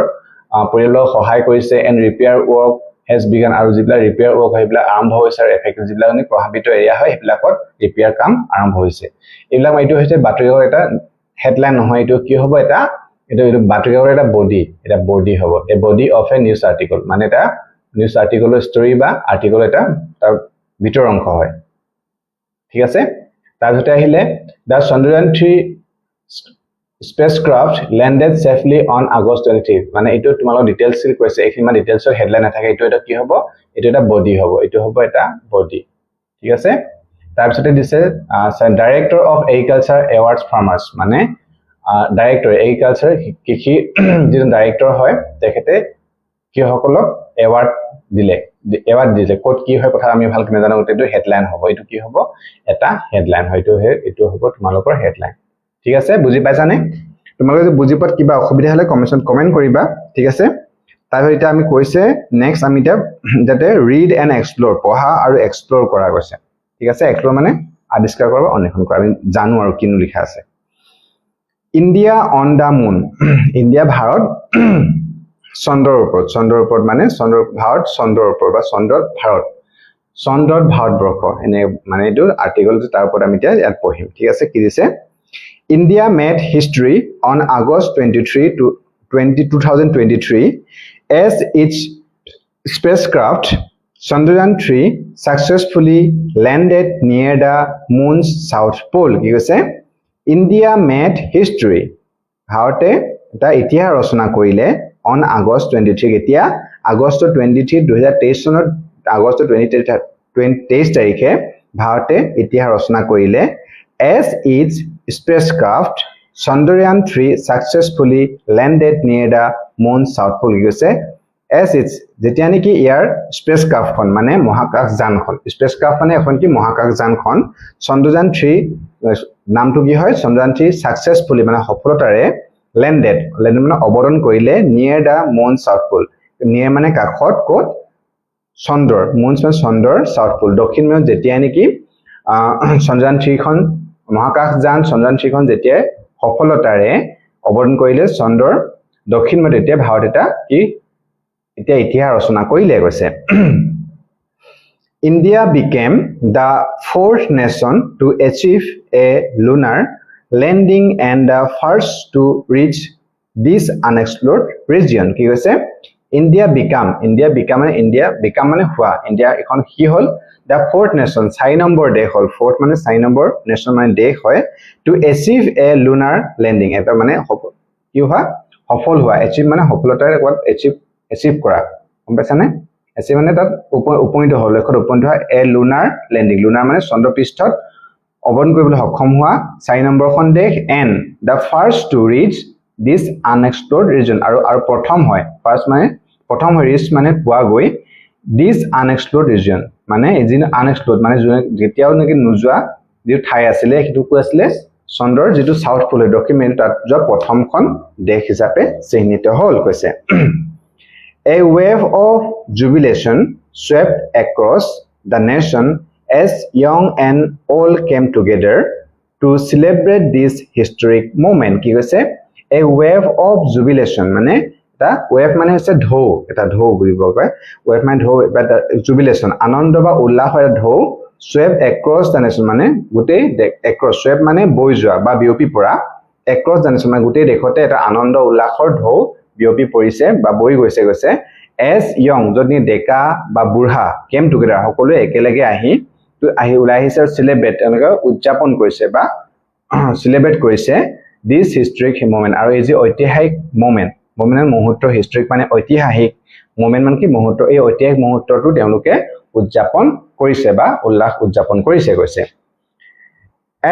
পৰিয়ালক সহায় কৰিছে and repair work has begun আৰু জিবলা ৰিপেয়াৰ ৱৰ্ক হৈবলা আৰম্ভ হৈছে আৰু এফেক্টেড জিবলা মানে প্ৰভাৱিত এৰিয়া হয় হেবিলাকত ৰিপেয়াৰ কাম আৰম্ভ হৈছে এইবিলাক এইটো হৈছে বাতৰিৰ এটা হেডলাইন নহয় এইটো কি হ'ব এটা এইটো বাতৰিৰ এটা বডি হ'ব a body of a news article মানে এটা নিউজ আৰ্টিকেলৰ ষ্টৰী বা আৰ্টিকেল এটা তাৰ ভিতৰ অংশ হয় ঠিক আছে তাৰপিছতে আহিলে দা Chandrayaan 3 spacecraft landed safely on August 23 মানে এটো তোমালোক ডিটেইলস কৈছে এইখিমা ডিটেইলসৰ হেডলাইন নাথাকে এটো এটা কি হ'ব এটো এটা বডি হ'ব এটো হ'ব এটা বডি ঠিক আছে তাৰ পিছতে দিছে ডাইৰেক্টৰ অফ এগ্ৰিকালচাৰ এৱাৰ্ডছ ফাৰ্মাৰ্স মানে ডাইৰেক্টৰ এগ্ৰিকালচাৰ কৃষি যিজন ডাইৰেক্টৰ হয় তেখেতে কৃষকসকলক এৱাৰ্ড দিলে কোট কি হয় কথা আমি ভালকৈ নাজানো এটো হেডলাইন হ'ব এটো কি হ'ব এটা হেডলাইন হয়তো এটো হ'ব তোমালোকৰ হেডলাইন ঠিক আছে বুজি পাইছানে তোমালোকে যদি বুজি পাত কিবা অসুবিধা হলে কমেন্ট কৰিবা ঠিক আছে তাৰপিছত এটা আমি কৈছে নেক্সট আমি যাতে ৰিড এণ্ড এক্সপ্লোৰ পঢ়া আৰু এক্সপ্লোৰ কৰা গৈছে ঠিক আছে এক্সপ্লোৰ মানে আৱিষ্কাৰ কৰা অন্বেষণ কৰা আমি জানো আৰু কিনো লিখা আছে India on the moon India Bharat চন্দ্ৰৰ ওপৰত মানে ভাৰত চন্দ্ৰৰ ওপৰত বা চন্দ্ৰত ভাৰতবৰ্ষ এনে মানে এইটো আৰ্টিকেল তাৰ ওপৰত আমি ইয়াত পঢ়িম ঠিক আছে কি দিছে India made history on August 23 to 2023 as its spacecraft Chandrayaan-3 successfully landed near the moon's south pole. কি কৈছে India made history ভাৰতে এটা ইতিহাস ৰচনা কৰিলে on August 23 এতিয়া আগষ্ট 23 2023 চনত আগষ্ট 23 তাৰিখে ভাৰতে ইতিহাস ৰচনা কৰিলে as its spacecraft Chandrayaan-3 successfully landed near the moon's south pole কি কৈছে as its যেতিয়া নেকি ইয়াৰ স্পেসক্ৰাফটখন মানে মহাকাশযানখন স্পেসক্ৰাফট মানে এখন কি মহাকাশযানখন Chandrayaan-3 নামটো কি হয় Chandrayaan-3 successfully মানে সফলতাৰে landed মানে অৱতৰণ কৰিলে near the moon's south pole near মানে কাষত ক'ত চন্দ্ৰৰ moon's মানে চন্দ্ৰৰ south pole দক্ষিণ মেৰুত যেতিয়া নেকি Chandrayaan-3 খন মহাকাশযান Chandrayaan-3 খন যেতিয়া সফলতাৰে অৱতৰণ কৰিলে চন্দ্ৰৰ দক্ষিণ মেৰুত এতিয়া ভাৰত এটা কি এতিয়া ইতিহাস ৰচনা কৰিলে গৈছে India became the fourth nation to achieve a lunar landing and the first to reach this unexplored region কি কৈছে India become মানে হোৱা India এখন কি হ'ল the fourth nation 4 নম্বৰ দেশ হ'ল fourth মানে 4 নম্বৰ nation মানে দেশ হয় to achieve a lunar landing এটা মানে কি হোৱা সফল হোৱা achieve মানে সফলতাৰে achieve কৰা গম পাইছানে achieve মানে তাত উপনীত হ'ল লক্ষ্যত উপনীত হোৱা a lunar landing lunar মানে চন্দ্ৰপৃষ্ঠত অৱতৰণ কৰিবলৈ সক্ষম হোৱা 4 নম্বৰখন দেশ and the first to reach this unexplored region আৰু প্ৰথম হয় first মানে প্ৰথম reach মানে পোৱা গৈ this unexplored region মানে ইজিন unexplored মানে যেতিয়াও নেকি নোযোৱা যে ঠাই আছিল সেইটো কো আছিল চন্দ্ৰৰ যেটো সাউথ পোল দক্ষিণ মেৰু তাত যোৱা প্ৰথমখন দেশ হিচাপে চিহ্নিত হ'ল কৈছে A wave of jubilation swept across the nation as young and old came together to celebrate this historic moment কি কৈছে A wave of jubilation মানে এটা wave মানে হৈছে ঢৌ এটা ঢৌ বুলিব কয় wave মানে ঢৌ বা jubilation আনন্দ বা উল্লাসৰ ঢৌ swept across the nation মানে গোটেই across swept মানে বৈ যোৱা বা বিয়পি পৰা across the nation মানে গোটেই দেশতে এটা আনন্দ উল্লাসৰ ঢৌ বিয়পি পৰিছে বা বৈ গৈছে এজ ইয়ং যদি ডেকা বা বুঢ়া কেম টুগেডাৰ সকলোৱে একেলগে আহি ওলাই আহিছে আৰু সিলেব্ৰেট তেওঁলোকে উদযাপন কৰিছে বা সিলেব্ৰেট কৰিছে দিস হিষ্ট্ৰিক মোমেন্ট আৰু এই যে ঐতিহাসিক মোমেন্ট মুহূৰ্ত হিষ্ট্ৰিক মানে ঐতিহাসিক মোমেন্ট মানে কি মুহূৰ্ত এই ঐতিহাসিক মুহূৰ্তটো তেওঁলোকে উদযাপন কৰিছে বা উল্লাস উদযাপন কৰিছে কৈছে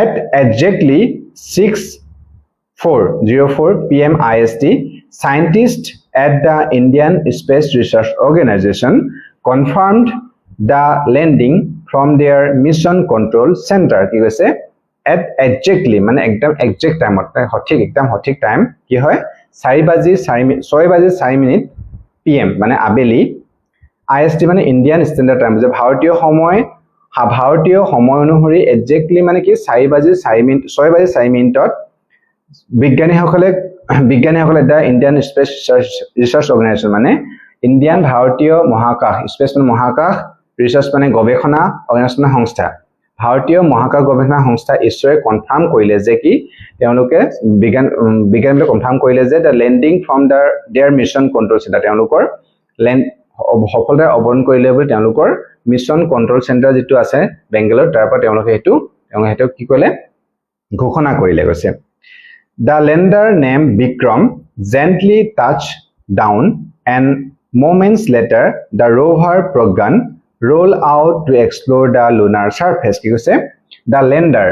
at exactly 6:04 p.m. IST scientists at the Indian Space Research Organization confirmed the landing from their mission control center কি কৈছে at exactly মানে একদম exact time একদম সঠিক টাইম কি হয় 6:04 PM মানে আবেলি IST মানে ইন্ডিয়ান স্ট্যান্ডার্ড টাইম যে ভাৰতীয় সময় অনুসৰি একজেক্টলি মানে কি 6:04 বিজ্ঞানীসকলে the Indian space research organisation মানে ইন্ডিয়ান ভাৰতীয় মহাকাশ স্পেস মানে মহাকাশ ৰিচাৰ্চ মানে গৱেষণা অৰ্গানাইজেশ্যন সংস্থা ভাৰতীয় মহাকাশ গৱেষণা সংস্থা ইছৰোৱে কনফাৰ্ম কৰিলে যে কি তেওঁলোকে বিজ্ঞানীসকলে কনফাৰ্ম কৰিলে যে the landing from their mission control centre তেওঁলোকৰ লেণ্ড সফলতাৰে অৱতৰণ কৰিলে বুলি তেওঁলোকৰ মিছন কন্ট্ৰোল চেণ্টাৰ যেটো আছে বেংগালুৰ তাৰ পৰা তেওঁলোকে হেতু কি কলে ঘোষণা কৰিলে কৈছে The lander named Vikram gently touched down and moments later the rover Pragyan rolled out to explore the lunar surface কি কৈছে the lander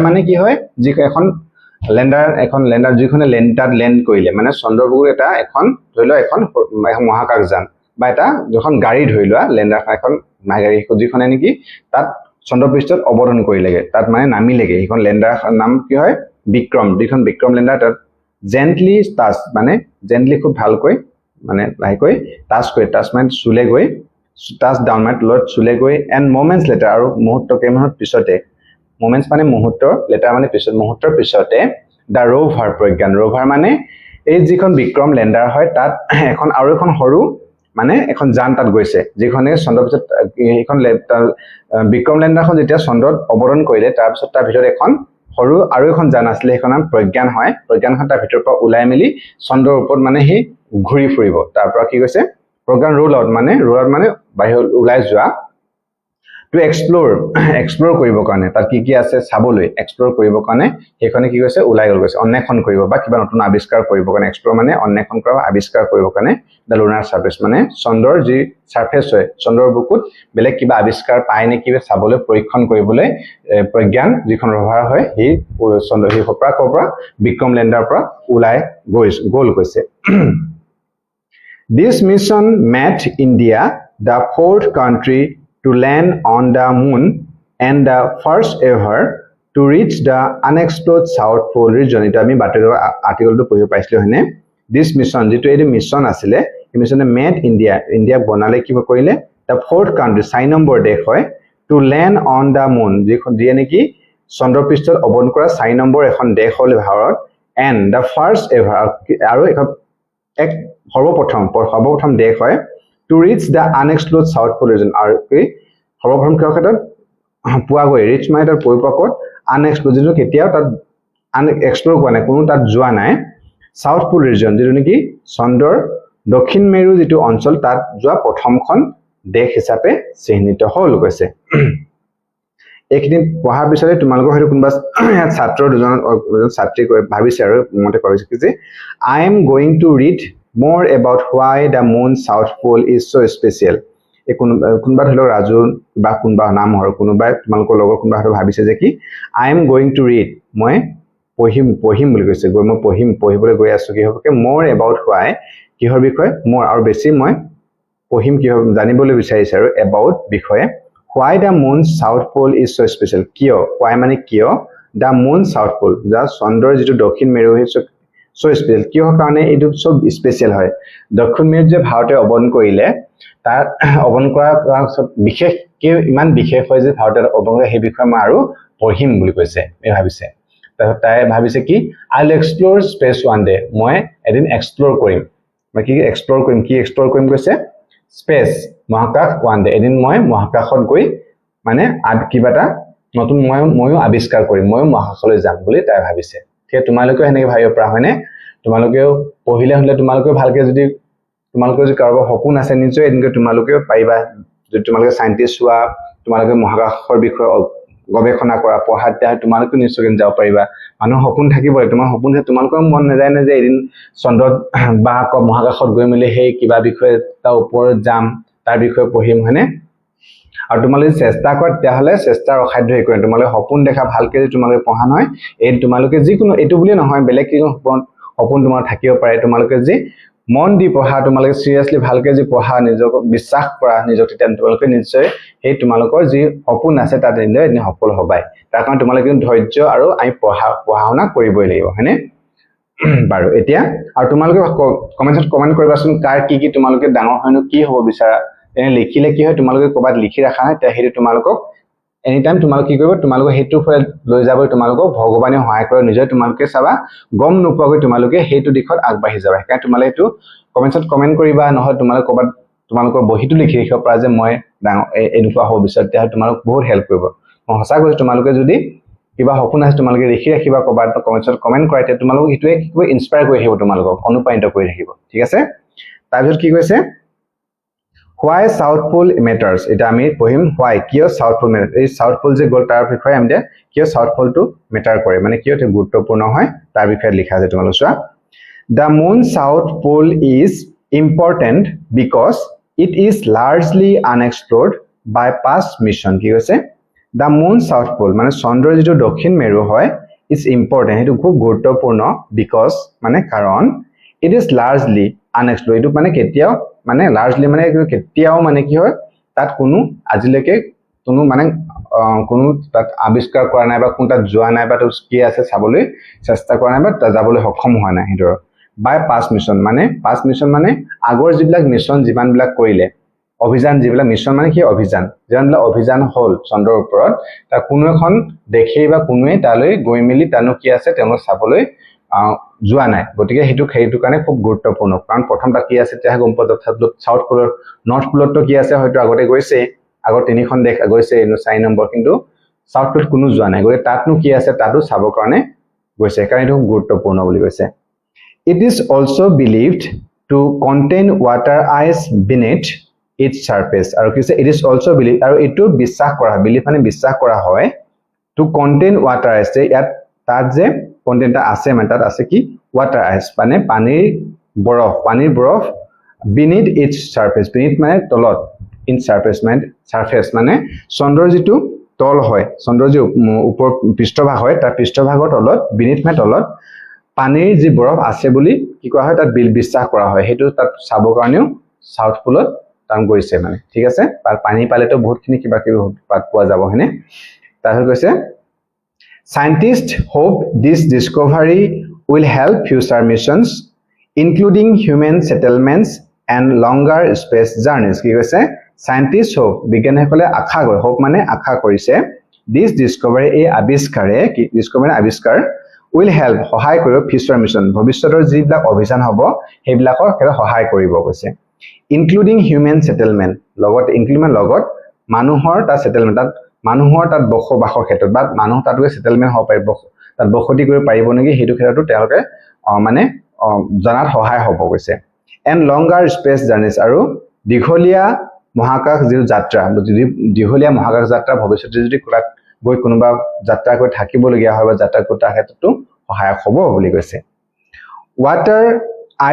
মানে কি হয় যি এখন লেণ্ডাৰ যিখনে লেণ্ডাত লেণ্ড কৰিলে মানে চন্দ্ৰপুৰ এটা এখন ধৰিলো এখন মহাকাশযান বা এটা যখন গাড়ী ধৰিলোৱা লেণ্ডাৰ এখন গাড়ী যিখনে নেকি তাত চন্দ্ৰপৃষ্ঠত অৱতৰণ কৰিলেগে তাত মানে নামিলেগে এইখন লেণ্ডাৰ নাম কি হয় বিক্ৰম যিখন বিক্ৰম লেণ্ডাৰ তাত জেন্টলি টাচ মানে জেন্টলি খুব ভালকৈ মানে লাহেকৈ টাচ মানে চুলে গৈ টাচ ডাউন মানে তলত চুলে গৈ এণ্ড মোমেন্টছ লেটাৰ আৰু মুহূৰ্ত কেইমাহৰ পিছতে মোমেন্টছ মানে মুহূৰ্ত লেটাৰ মানে পিছত মুহূৰ্তৰ পিছতে দা ৰোভাৰ মানে এই যিখন বিক্ৰম লেণ্ডাৰ হয় তাত এখন সৰু মানে এখন যান তাত গৈছে যিখনে চন্দ্ৰপৃষ্ঠত এইখন বিক্ৰম লেণ্ডাৰখন যেতিয়া চন্দ্ৰত অৱতৰণ কৰিলে তাৰ পিছত তাৰ ভিতৰত এখন সৰু আৰু এখন যান আছিলে সেইখন নাম প্ৰজ্ঞান হয় প্ৰজ্ঞানখন তাৰ ভিতৰৰ পৰা ওলাই মেলি চন্দ্ৰৰ ওপৰত মানে হি ঘূৰি ফুৰিব তাৰ পৰা কি কৈছে প্ৰজ্ঞান ৰোল আউট মানে বাহিৰ ওলাই যোৱা টু এক্সপ্লোৰ কৰিবৰ কাৰণে তাত কি আছে চাবলৈ এক্সপ্লোৰ কৰিবৰ কাৰণে সেইখনে কি কৈছে ওলাই গল গৈছে অন্বেষণ কৰিব বা কিবা নতুন আৱিষ্কাৰ কৰিবৰ কাৰণে এক্সপ্লোৰ মানে অন্বেষণ কৰা আৱিষ্কাৰ কৰিবৰ কাৰণে দা লুনাৰ সাৰফেস মানে চন্দ্ৰৰ যি সাৰফেস হয় চন্দ্ৰৰ বুকুত বেলেগ কিবা আৱিষ্কাৰ পায় নে কিবা চাবলৈ পৰীক্ষণ কৰিবলৈ প্ৰজ্ঞান যিখন ৰভাৰ হয় সেই চন্দ্ৰ সেই পৰা বিক্ৰম লেণ্ডাৰ পৰা ওলাই গল কৈছে This mission made India the fourth country to land on the moon and the first ever to reach the unexplored South Pole region. Ito ami battery article to pohi paislo hene. This mission, jito edi mission asile, এই মিশনে made India bonale ki koile the fourth country 6 number dekh hoy to land on the moon. Jikhon die neki চন্দ্ৰপৃষ্ঠত অৱতৰণ কৰা 6 number এখন দেশ হ'ল Bharat and the first ever আৰু এক সৰ্বপ্ৰথম দেশ হয় to reach the unexplored South Pole region আৰু কি সৰ্বপ্ৰথম ক্ষেত্ৰত পোৱা গৈ ৰিচ মানে তাৰ পৰিপকত unexplored যিটো কেতিয়াও তাত এক্সপ্লোৰ কৰা নাই কোনো তাত যোৱা নাই South Pole region যিটো নেকি চন্দ্ৰৰ দক্ষিণ মেৰু যিটো অঞ্চল তাত যোৱা প্ৰথমখন দেশ হিচাপে চিহ্নিত হ'ল কৈছে একদিন পঢ়াৰ পিছতে তোমালোকৰ হয়তো কোনবা ছাত্ৰ দুজন ছাত্ৰী ভাবিছে আৰু মতে কৈছে যে I am going to read more about why the moon South Pole is so special এই কোনবা ধৰিলো ৰাজু বা কোনবা নাম হৰ কোনবা তোমালোকৰ লগৰ কোনবা হয়তো ভাবিছে যে কি I am going to read মই পঢ়িম বুলি কৈছে মই পঢ়িবলৈ গৈ আছো কি হ'ব more about why কিহৰ বিষয় more আৰু বেছি মই পঢ়িম কি হ'ব জানিবলৈ বিচাৰিছে আৰু about বিষয়ে why the moon South Pole is so special কিয় why মানে কিয় the moon South Pole যা চন্দ্ৰৰ যিটো দক্ষিণ মেৰু so special কিয় কাৰণে এইটো সব স্পেশাল হয় দক্ষিণ মেৰুত যে ভাৰতে অৱতৰণ কৰিলে তাৰ অৱতৰণ কৰা সব বিশেষ কি ইমান বিশেষ হয় যে ভাৰতৰ অৱতৰণ সেই বিষয়ে মই আৰু পঢ়িম বুলি কৈছে এই ভাবিছে তাই ভাবিছে কি I'll explore space one day মই এদিন এক্সপ্লোৰ কৰিম মই কি এক্সপ্লোৰ কৰিম কৈছে স্পেস মহাকাশ one day এদিন মই মহাকাশত গৈ মানে কিবা এটা নতুন ময়ো আৱিষ্কাৰ কৰিম ময়ো মহাকাশলৈ যাম বুলি তাই ভাবিছে ঠিক তোমালোকে হেনেকে ভাবিব পৰা হয়নে তোমালোকেও পঢ়িলে হলে তোমালোকে ভালকে যদি তোমালোকৰ যদি কাৰোবাৰ সপোন আছে নিশ্চয় এনেকৈ তোমালোকে পাৰিবা যদি তোমালোকে সাইন্টিষ্ট হোৱা তোমালোকে মহাকাশৰ বিষয়ে গৱেষণা কৰা পঢ়া তেতিয়া তোমালোকে নিশ্চয় যাব পাৰিবা মানুহৰ সপোন থাকিবই তোমাৰ সপোন যে তোমালোকৰ মন নাযায় যে এদিন চন্দ্ৰত বা মহাকাশত গৈ মেলি সেই কিবা বিষয়ে তাৰ ওপৰত যাম তাৰ বিষয়ে পঢ়িম হয়নে আৰু তোমালোকে চেষ্টা কৰা তেতিয়াহলে চেষ্টাৰ অসাধ্য একো নাই তোমালোকে সপোন দেখা ভালকে যদি তোমালোকে পঢ়া নহয় এই তোমালোকে যিকোনো এইটো বুলি নহয় বেলেগ কোনো সপোন তোমাৰ থাকিব পাৰে তোমালোকে যি মন দি পঢ়া তোমালোকে সিৰিয়াসলি ভালকে যি পঢ়া নিজক বিশ্বাস কৰা নিজক তেতিয়া তোমালোকে নিশ্চয় এই তোমালোকৰ যি সপোন আছে তাত এনে সফল হবাই তাৰ কাৰণ তোমালোকে ধৈৰ্য আৰু আই পঢ়াওনা কৰিবই লাগিব হয়নে বাৰু এতিয়া আৰু তোমালোকে কমেন্ট কৰিবাচোন কাৰ কি তোমালোকে ডাঙৰ হয়নো কি হ'ব বিচাৰা এনে লিখিলে কি হয় তোমালোকে কবাত লিখি ৰাখা হয় তে হেতু তোমালোকক এনি টাইম তোমালোক কি কৰিব তোমালোক হেতু ফল লৈ যাব তোমালোকক ভগৱানে সহায় কৰে নিজে তোমালোকে চাবা গম নোপোৱাকৈ তোমালোকে হেতু দিখত আগবাঢ়ি যাবা কাৰণ তোমালোকে এটো কমেন্ট কৰিবা নহয় তোমালোক কবাত তোমালোকৰ বহিটো লিখি ৰাখিব পৰা যে মই এনেকুৱা হ'ব বিচাৰ তে তোমালোক বহুত হেল্প কৰিব মই সঁচা কৈছো তোমালোকে যদি কিবা সপোন আছে তোমালোকে লিখি ৰাখিবা কবাত কমেন্ট কৰা তে তোমালোক ইটোৱে কিবা ইনস্পায়াৰ কৰি আহিব তোমালোকক অনুপ্ৰাণিত কৰি ৰাখিব ঠিক আছে তাৰপিছত কি কৈছে why south pole matters এটা আমি পঢ়িম why কিয় south pole matters এই south pole যে গল তাৰ বিষয়ে আমি কিয় south pole টো মেটাৰ কৰে মানে কিয় এটো গুৰুত্বপূৰ্ণ হয় তাৰ বিষয়ে লিখা আছে তোমালোক চোৱা the moon south pole is important because it is largely unexplored by past mission কি কৈছে the moon south pole মানে চন্দ্ৰৰ যেটো দক্ষিণ মেৰু হয় is important এটো খুব গুৰুত্বপূৰ্ণ because মানে কাৰণ it is largely unexplored এটো মানে কেতিয়াও মানে লাৰ্জলি মানে কেতিয়াও মানে কি হয় তাত কোনো আজিলৈকে কোনো মানে কোনো তাত আৱিষ্কাৰ কৰা নাই বা কোন তাত যোৱা নাই বা কি আছে চাবলৈ চেষ্টা কৰা নাই বা তাত যাবলৈ সক্ষম হোৱা নাই হেতৰ বাই পাস মিশন মানে আগৰ যিবিলাক মিশন যিমান বিলাক কৰিলে অভিযান যিবিলাক মিশন মানে কি অভিযান যেনবিলাক অভিযান হল চন্দ্ৰৰ ওপৰত তা কোনো এখন দেখেই বা কোনোৱে তালৈ গৈ মেলি তানো কি আছে তেওঁলোক চাবলৈ যোৱা নাই গতিকে হেতু কাৰণে খুব গুৰুত্বপূৰ্ণ কাৰণ প্ৰথম তা কি আছে তেহ গম পদ সাউথ পোলৰ নৰ্থ পোলত তো কি আছে হয়তো আগতে গৈছে আগৰ তিনিখন দেশ গৈছে 4 নম্বৰ কিন্তু সাউথ পোলত কোনো যোৱা নাই গতিকে তাতনো কি আছে তাতো চাব কাৰণে গৈছে কাৰণ এটো গুৰুত্বপূৰ্ণ বুলি কৈছে it is also believed to contain water ice beneath its surface আৰু কিছে it is also believed আৰু এটো বিশ্বাস কৰা believe মানে বিশ্বাস কৰা হয় to contain water ice ইয়াত তাত যে কন্টেন্ট আছে মানে তাত আছে কি water ice মানে পানীৰ বৰফ beneath its surface beneath মানে তলত in surface মানে চন্দ্ৰৰ যেটো তল হয় চন্দ্ৰৰ যে ওপৰ পৃষ্ঠভাগ হয় তাৰ পৃষ্ঠভাগৰ তলত beneath মানে তলত পানীৰ যি বৰফ আছে বুলি কি কোৱা হয় তাত বিশ্বাস কৰা হয় হেতু তাত চাব কাৰণেও সাউথ পোলত তাম গৈছে মানে ঠিক আছে পানী পালেতো বহুতখিনি কিবা কিবি পাত পোৱা যাব হেনে তাহলে কৈছে scientists hope this discovery will help future missions including human settlements and longer space journeys কি কৈছে scientists hope বিজ্ঞানীসকলে আশা কৰে hope মানে আশা কৰিছে this discovery এই আৱিষ্কাৰে কি discovery আৱিষ্কাৰ will help সহায় কৰিব future mission ভৱিষ্যতৰ যিবিলাক অভিযান হ'ব হেবিলাকৰ সহায় কৰিব কৈছে including human settlement লগত মানুহৰ তা settlement তাত মানুহৰ তাত বসবাসৰ ক্ষেত্ৰত বা মানুহ তাতকৈ settlement হ'ব পাৰিব তাত বসতি কৰিব পাৰিব নেকি হেতু ক্ষেত্ৰটো তেওঁলোকে মানে জানাত সহায় হ'ব কৈছে and longer space journeys আৰু দীঘলীয়া মহাকাশ যিটো যাত্ৰা যদি দীঘলীয়া মহাকাশ যাত্ৰা ভৱিষ্যতে যদি গৈ কোনোবা যাত্ৰা কৰি থাকিব লগিয়া হয় বা যাত্ৰা কৰা ক্ষেত্ৰটো সহায়ক হ'ব বুলি কৈছে water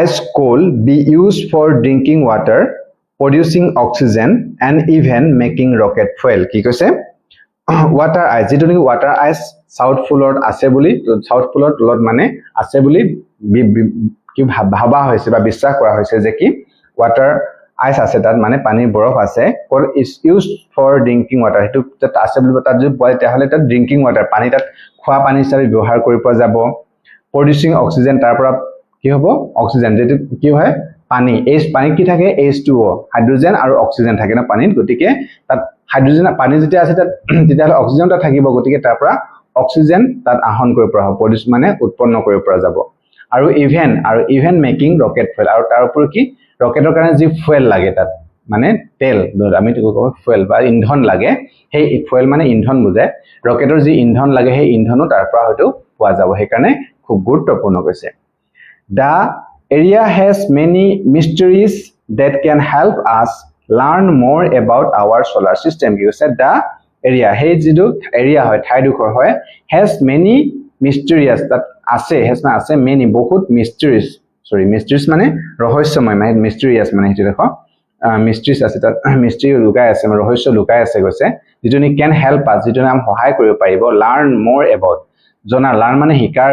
ice coal be used for drinking water producing oxygen and even making rocket fuel কি কৈছে water ice যেটো নেকি water ice সাউথ পোলত আছে বুলি সাউথ পোলৰ তলত মানে আছে বুলি কি ভাবা হৈছে বা বিশ্বাস কৰা হৈছে যে কি water ice আছে তাত মানে পানীৰ বৰফ আছে for is used for drinking water হেতু তাত আছে বুলি তাত যদি পয় তেহলে তাত drinking water পানী তাত খোৱা পানী হিচাপে ব্যৱহাৰ কৰিব পৰা যাব producing oxygen তাৰ পৰা কি হ'ব অক্সিজেন যেটো কি হয় পানী এই পানী কি থাকে H2O হাইড্ৰোজেন আৰু অক্সিজেন থাকে না পানীত গতিকে তাত হাইড্ৰোজেন পানী যেতিয়া আছে তাত তেতিয়া অক্সিজেন তা থাকিব গতিকে তাৰ পৰা অক্সিজেন তাত আহৰণ কৰিব পৰা হ'ব প্ৰডিউস মানে উৎপন্ন কৰিব পৰা যাব আৰু ইভেন মেকিং ৰকেট ফুয়েল আৰু তাৰ উপৰ কি ৰকেটৰ কাৰণে যি ফুয়েল লাগে তাত মানে তেল আমি তো কওঁ ফুয়েল বা ইন্ধন লাগে সেই ফুয়েল মানে ইন্ধন বুজায় ৰকেটৰ যি ইন্ধন লাগে সেই ইন্ধনো তাৰ পৰা হয়তো পোৱা যাব সেই কাৰণে খুব গুৰুত্বপূৰ্ণ কৈছে the area has many mysteries that can help us learn more about our solar system. You said the area, hey jidu area hoy thai dukhor hoy, has many mysterious that has na ase many bahut mysteries, sorry mysteries mane rohosyomoy mane mysterious mane hetu dekho mysteries ase tat mystery lukai ase rohosyo lukai ase goise jitu ni can help us, jitu am sahay koribo paribo learn more about jona learn mane hikar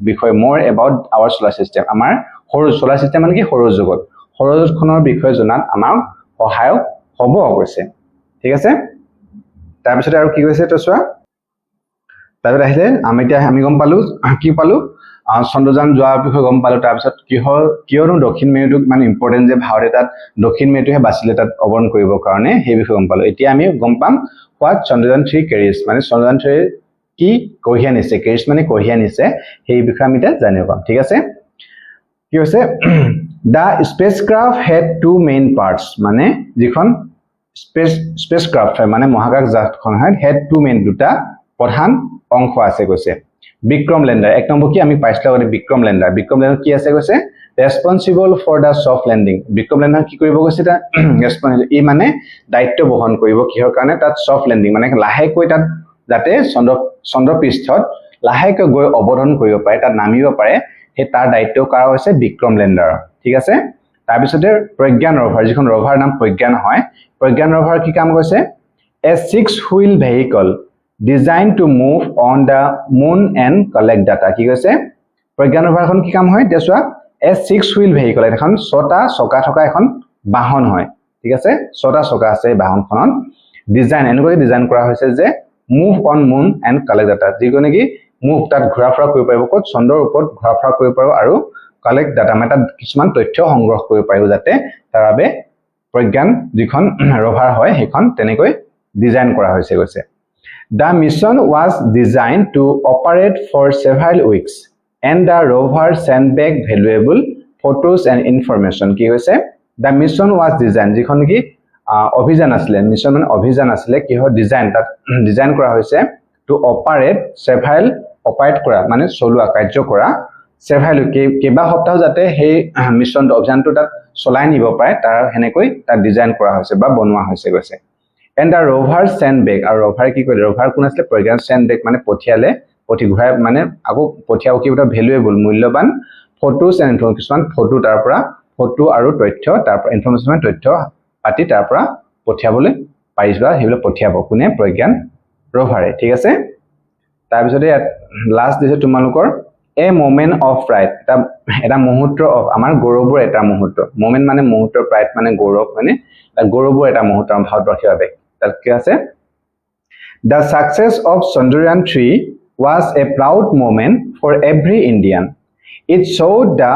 bikhoy more about our solar system, amar horu solar system mane ki horu jogot khonor bikhoy jonat amar সহায়ক হ'ব কৈছে ঠিক আছে তাৰ পিছত আৰু কি কৈছে তো চোৱা তাৰ আহিলে আমি গম পালো কি পালো চন্দ্ৰযান যোৱাৰ বিষয়ে গম পালো তাৰ পিছত কিয়নো দক্ষিণ মেৰুটো মানে ইম্পৰ্টেন্ট যে ভাৰতে তাত দক্ষিণ মেৰুটোহে বাছিলে তাত অৱন কৰিবৰ কাৰণে সেই বিষয়ে গম পালো এতিয়া আমি গম পাম হোৱাট চন্দ্ৰযান 3 কেৰিজ মানে চন্দ্ৰযান 3 কি কঢ়িয়া নিছে কেৰিজ মানে কঢ়িয়া নিছে সেই বিষয়ে আমি এতিয়া জানিব পাম ঠিক আছে কি হৈছে The spacecraft had two main parts মানে যিখন spacecraft হয় মানে মহাকাশ যানখন হয় had two main দুটা প্ৰধান অংশ আছে কৈছে বিক্ৰম ল্যান্ডাৰ এক নম্বৰ কি আমি পাইছিলো আগতে বিক্ৰম ল্যান্ডাৰ কি আছে কৈছে responsible for the soft landing Vikram lander কি কৰিব কৈছে তা ৰেসপন্সিবল ই মানে দায়িত্ব বহন কৰিব কিহৰ কাৰণে তাত সফট ল্যান্ডিং মানে লাহেকৈ তাত যাতে চন্দ্ৰ পৃষ্ঠত লাহেকৈ গৈ অৱতৰণ কৰিব পাৰে তাত নামিব পাৰে হে তাৰ দায়িত্ব কৰা হৈছে বিক্ৰম ল্যান্ডাৰ ঠিক আছে তাৰ পিছতে প্ৰজ্ঞান ৰভাৰ যিখন ৰভাৰ নাম প্ৰজ্ঞান হয় প্ৰজ্ঞান ৰভাৰ কি কাম কৰিছে a 6-wheel vehicle designed to move on the moon and collect data কি কৈছে প্ৰজ্ঞান ৰভাৰখন কি কাম হয় তেছোৱা a 6-wheel vehicle এখন ছটা চকা থকা এখন বাহন হয় ঠিক আছে ছটা চকা আছে বাহনখনত ডিজাইন এনেকৈ ডিজাইন কৰা হৈছে যে move on moon and collect data যিকো নেকি মুভ তাত ঘোৰা ফুৰা কৰিব পাৰিব ক'ত চন্দ্ৰৰ ওপৰত ঘোৰা ফুৰা কৰিব পাৰিব আৰু কালেক্ট ডাটা মানে তাত কিছুমান তথ্য সংগ্ৰহ কৰিব পাৰিব যাতে তাৰ বাবে প্ৰজ্ঞান যিখন ৰভাৰ হয় সেইখন তেনেকৈ ডিজাইন কৰা হৈছে কৈছে The mission was designed to operate for several weeks and the rover sent back valuable photos and information কি কৈছে The mission was designed যিখন কি অভিযান আছিল মিশন মানে অভিযান আছিল কি হয় ডিজাইন তাত ডিজাইন কৰা হৈছে to operate several অপাৰেট কৰা মানে চলোৱা কাৰ্য কৰা সেভাল কেবা সপ্তাহ যাতে সেই মিশন অভিযানটো তাত চলাই নিব পাৰে তাৰ হেনেকৈ তাত ডিজাইন কৰা হৈছে বা বনোৱা হৈছে গৈছে and the rover sent back আৰু rover কি কৰে rover কোন আছিল প্ৰজ্ঞান sent back মানে পঠিয়ালে ঘূৰাই মানে আকৌ পঠিয়াও কিটা ভ্যালুएবল মূল্যবান ফটোস এন্ড কিছুমান ফটো তাৰ পৰা ফটো আৰু তথ্য তাৰ পৰা ইনফৰমেশন তথ্য পাতি তাৰ পৰা পঠিয়াবলৈ পাৰিবা হেবিলাক পঠিয়াব কোনে প্ৰজ্ঞান rover ঠিক আছে তাৰ পিছতে লাষ্ট দিছে তোমালোকৰ a moment of pride এটা মুহূৰ্ত of আমাৰ গৌৰৱৰ এটা মুহূৰ্ত moment মানে মুহূৰ্ত pride মানে গৌৰৱ মানে গৌৰৱৰ এটা মুহূৰ্ত আমাৰ ভাৰতবাসীৰ বাবে তাত কি আছে The success of Chandrayaan 3 was a proud moment for every Indian. It showed the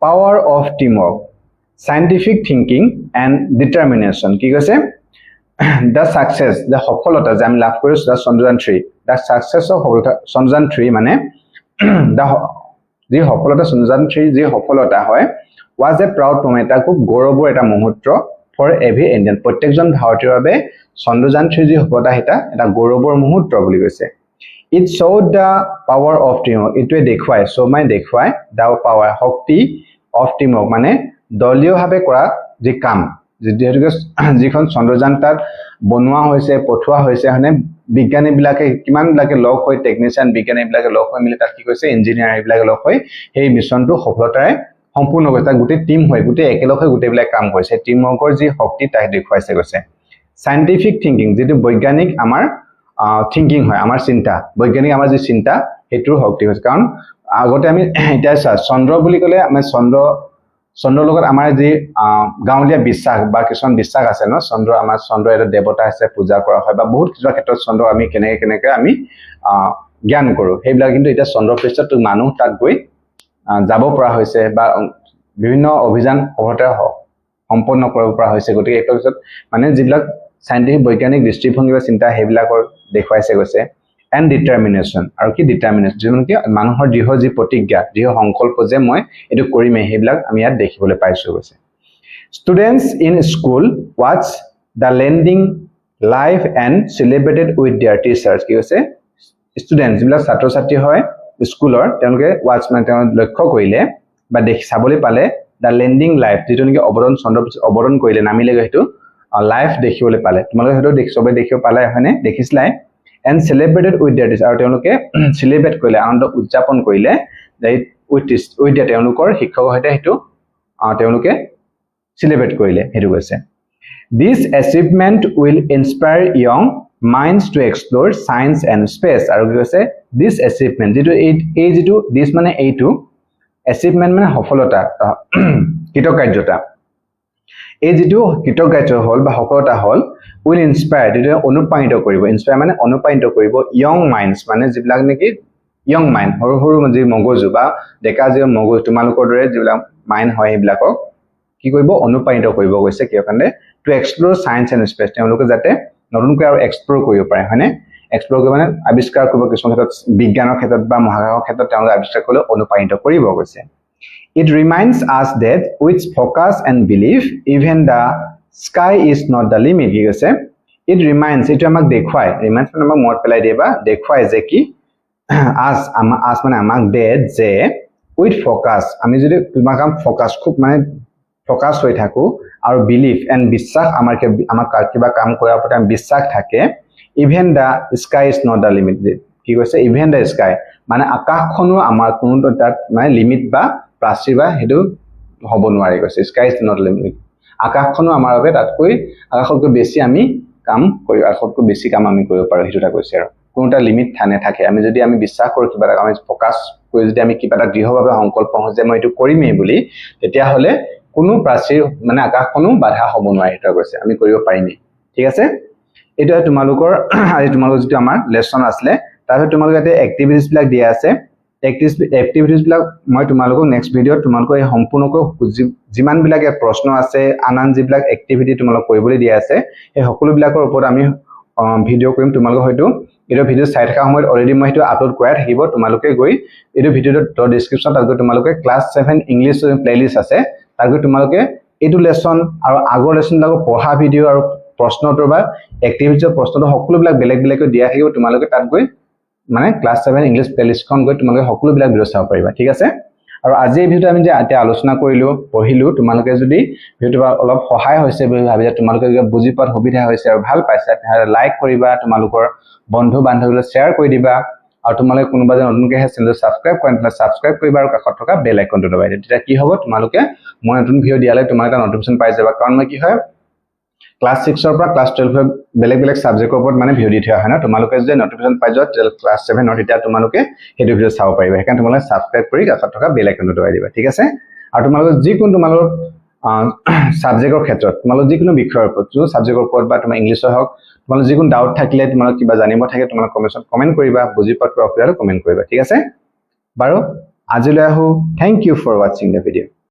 power of teamwork, scientific thinking and determination. কি কৈছে The success, the সফলতা যে আমি লাভ কৰিছো Chandrayaan 3, the success of Chandrayaan 3 মানে যি সফলতা Chandrayaan 3 যি সফলতা হয় was a proud moment এটা খুব গৌৰৱৰ এটা মুহূৰ্ত for every Indian প্ৰত্যেকজন ভাৰতীয়ৰ বাবে Chandrayaan 3 যি সফলতা এটা গৌৰৱৰ মুহূৰ্ত বুলি কৈছে It showed the power of teamwork ইটোৱে দেখুৱায় so মানে দেখুৱায় the power শক্তি of teamwork মানে দলীয়ভাৱে কৰা যি কাম যিখন Chandrayaan তাত বনোৱা হৈছে পঠোৱা হৈছে মানে বিজ্ঞানী বিলাকে কিমান বিলাকে লগ হৈ টেকনিশিয়ান বিজ্ঞানী বিলাকে লগ হৈ মিলি তাত কি কৈছে ইঞ্জিনিয়াৰ বিলাকে লগ হৈ সেই মিশনটো সফলতাৰে সম্পূৰ্ণ কৰিছে গোটে টিম হৈ গোটে একেলগে গোটে বিলাক কাম কৰিছে টিম ৱৰ্কৰ যি শক্তি তাই দেখুৱাইছে গৈছে সায়েন্টিফিক থিংকিং যেটো বৈজ্ঞানিক আমাৰ থিংকিং হয় আমাৰ চিন্তা বৈজ্ঞানিক আমাৰ যি চিন্তা হেতুৰ শক্তি হৈছে কাৰণ আগতে আমি এটা চন্দ্ৰ বুলি কলে আমি চন্দ্ৰ লগত আমাৰ যি গাঁৱলীয়া বিশ্বাস বা কিছুমান বিশ্বাস আছে ন চন্দ্ৰ এটা দেৱতা আছে পূজা কৰা হয় বা বহুত কিছু ক্ষেত্ৰত চন্দ্ৰ আমি কেনেকে আমি জ্ঞান কৰো সেইবিলাক কিন্তু এটা চন্দ্ৰ পৃষ্ঠত মানুহ তাত গৈ যাব পৰা হৈছে বা বিভিন্ন অভিযান সফলতাৰে সম্পন্ন কৰিব পৰা হৈছে গতিকে এই ক্ষেত্ৰত মানে যিবিলাক সায়েন্টিফিক বৈজ্ঞানিক দৃষ্টিভংগী বা চিন্তা হেবিলাকৰ দেখুৱাইছে গৈছে and determination আৰু কি determination যেন কি মানুহৰ দৃঢ় যি প্ৰতিজ্ঞা দৃঢ় সংকল্প যে মই এটো কৰিমে হেবিলাক আমি ইয়াত দেখিবলৈ পাইছো গৈছে students in school watch the landing live and celebrated with their teachers কি হৈছে students যিবিলাক ছাত্ৰ ছাত্ৰী হয় স্কুলৰ তেওঁলোকে watch মানে তেওঁ লক্ষ্য কৰিলে বা চাবলৈ পালে দা লেণ্ডিং লাইফ যেটো নেকি অৱতৰণ চন্দ্ৰৰ পিছত অৱতৰণ কৰিলে নামিলেগৈ হেতু লাইফ দেখিবলৈ পালে তোমালোকে হেতু সবে দেখিব পালে হয়নে দেখিছলাই and celebrated with their আৰু তেওঁলোকে সেলিব্ৰেট কৰিলে আনন্দ উদযাপন কৰিলে with their তেওঁলোকৰ শিক্ষকৰ সৈতে হেতু তেওঁলোকে সেলিব্ৰেট কৰিলে হেতু কৈছে this achievement will inspire young minds to explore science and space আৰু কি কৈছে this achievement যেটো এই যেটো this মানে এইটো achievement মানে সফলতা কৃতকাৰ্যতা এই যেটো কৃতকাৰ্য হল বা সফলতা হল will inspire যেটো অনুপ্ৰাণিত কৰিব inspire মানে অনুপ্ৰাণিত কৰিব young minds মানে যিবিলাক নেকি young mind সৰু সৰু যি মগজু বা ডেকা যি মগজু তোমালোকৰ দৰে যিবিলাক মাইন্ড হয় এইবিলাকক কি কৰিব অনুপ্ৰাণিত কৰিব কৈছে কিয় কাৰণে to explore science and space তেওঁলোকে যাতে নতুনকৈ আৰু এক্সপ্লোৰ কৰিব পাৰে হয়নে এক্সপ্লোৰ কৰিব মানে আৱিষ্কাৰ কৰিব কিছুমান ক্ষেত্ৰত বিজ্ঞানৰ ক্ষেত্ৰত বা মহাকাশৰ ক্ষেত্ৰত তেওঁলোকে আৱিষ্কাৰ কৰিলে অনুপ্ৰাণিত কৰিব কৈছে It reminds us that with focus and belief even the sky is not the limit কি কৈছে It reminds এটো আমাক দেখুৱায় reminds মানে আমাক মনত পেলাই দিবা দেখুৱায় যে কি as মানে আমাক দে যে with focus আমি যদি তোমাক ফোকাস খুব মানে ফোকাস হৈ থাকো আৰু বিলিফ এন্ড বিশ্বাস আমাৰ কিবা কাম কৰাৰ ওপৰত বিশ্বাস থাকে even da sky is not da limit কি কৈছে ইভেন দা স্কাই মানে আকাশখনো আমাৰ কোনো তাত মানে লিমিট বা প্ৰাচীৰ বা হেতু হ'ব নোৱাৰে কৈছে স্কাই ইজ নট লিমিট আকাশখনো আমাৰ বাবে তাতকৈ আকাশতকৈ বেছি আমি কাম কৰি আকাশতকৈ বেছি কাম আমি কৰিব পাৰো হেতুটা কৈছে আৰু কোনটা লিমিট থাকে আমি যদি আমি বিশ্বাস কৰো কিবা আমি ফোকাস কৰি যদি আমি কিবা এটা দৃঢ়ভাৱে সংকল্প হওঁ যে মই এটো কৰিমেই বুলি তেতিয়া হলে কোনো প্ৰাচীৰ মানে আকাশখনো বাধা হ'ব নোৱাৰে এটা কৈছে আমি কৰিব পাৰিমই ঠিক আছে এটা তোমালোকৰ আজি তোমালোকৰ যেটো আমাৰ লেসন আসলে তাৰপিছত তোমালোকৰ ইয়াতে এক্টিভিটিজ বিলাক দিয়া আছে এক্টিভিটিজ বিলাক মই তোমালোকক নেক্সট ভিডিঅত তোমালোকৰ এই সম্পূৰ্ণকৈ যিমান বিলাক প্ৰশ্ন আছে আনন যিবিলাক এক্টিভিটি তোমালোক কৰিবলৈ দিয়া আছে এই সকলো বিলাকৰ ওপৰত আমি ভিডিঅ কৰিম তোমালোক হয়তো এটো ভিডিঅ চাই থকা সময়ত অলৰেডি মই হেতু আপলোড কৰাই থাকিব তোমালোকে গৈ এটো ভিডিঅৰ ডেসক্ৰিপচন তাত তোমালোকে ক্লাস 7 ইংলিশ প্লেলিস্ট আছে তাত তোমালোকে এটো লেসন আৰু আগৰ লেসন বিলাক পঢ়া ভিডিঅ আৰু প্ৰশ্ন উত্তৰ বা এক্টিভিটিৰ প্ৰশ্নটো সকলো বিলাক বেলেগ বেলেগকৈ দিয়া থাকিব তোমালোকে তাত গৈ মানে ক্লাস 7 ইংলিশ প্লেলিস্টখন গৈ তোমালোকে সকলো বিলাক ভিডিঅ চাব পাৰিবা ঠিক আছে আৰু আজি এই ভিডিঅটো আমি যে এতিয়া আলোচনা কৰিলো পঢ়িলো তোমালোকে যদি ভিডিঅটো অলপ সহায় হৈছে বুলি ভাবিছা তোমালোকে বুজি পোৱাত সুবিধা হৈছে আৰু ভাল পাইছা তেতিয়াহলে লাইক কৰিবা তোমালোকৰ বন্ধু বান্ধৱীলৈ শেয়াৰ কৰি দিবা আৰু তোমালোকে কোনোবা যে নতুনকৈ চেনেল সাবস্ক্ৰাইব কৰিবা আৰু কাষত থকা বেল আইকনটো দবাই দিবা তেতিয়া কি হ'ব তোমালোকে মই নতুন ভিডিঅ দিয়ালে তোমালোকে নটিফিকেশন পাই যাবা কাৰণ মই কি হয় ক্লাস 6 ৰ পৰা ক্লাস 12 বেলেগ বেলেগ সাবজেক্টৰ ওপৰত মানে ভিডিঅ দি থোৱা হয় না তোমালোকে যে নটিফিকেশন পাই যোৱা ক্লাস 7 ৰ তেতিয়া তোমালোকে হেতু ভিডিঅ চাব পাৰিবা সেইকাৰণে তোমালোকে সাবস্ক্ৰাইব কৰি কাষত থকা বেল আইকনটো দবাই দিবা ঠিক আছে আৰু তোমালোকে যিকোনো তোমালোকৰ সাবজেক্টৰ ক্ষেত্ৰত তোমালোক যিকোনো বিষয়ৰ ওপৰত যে সাবজেক্টৰ ওপৰত বা তোমাৰ ইংলিশৰ হওক তোমালোক যিকোনো ডাউট থাকিলে তোমালোক কিবা জানিব থাকে তোমালোক কমেন্ট কৰিবা বুজি পোৱাত অসুবিধা কমেন্ট কৰিবা ঠিক আছে বাৰু আজিলৈ আহো thank you for watching the video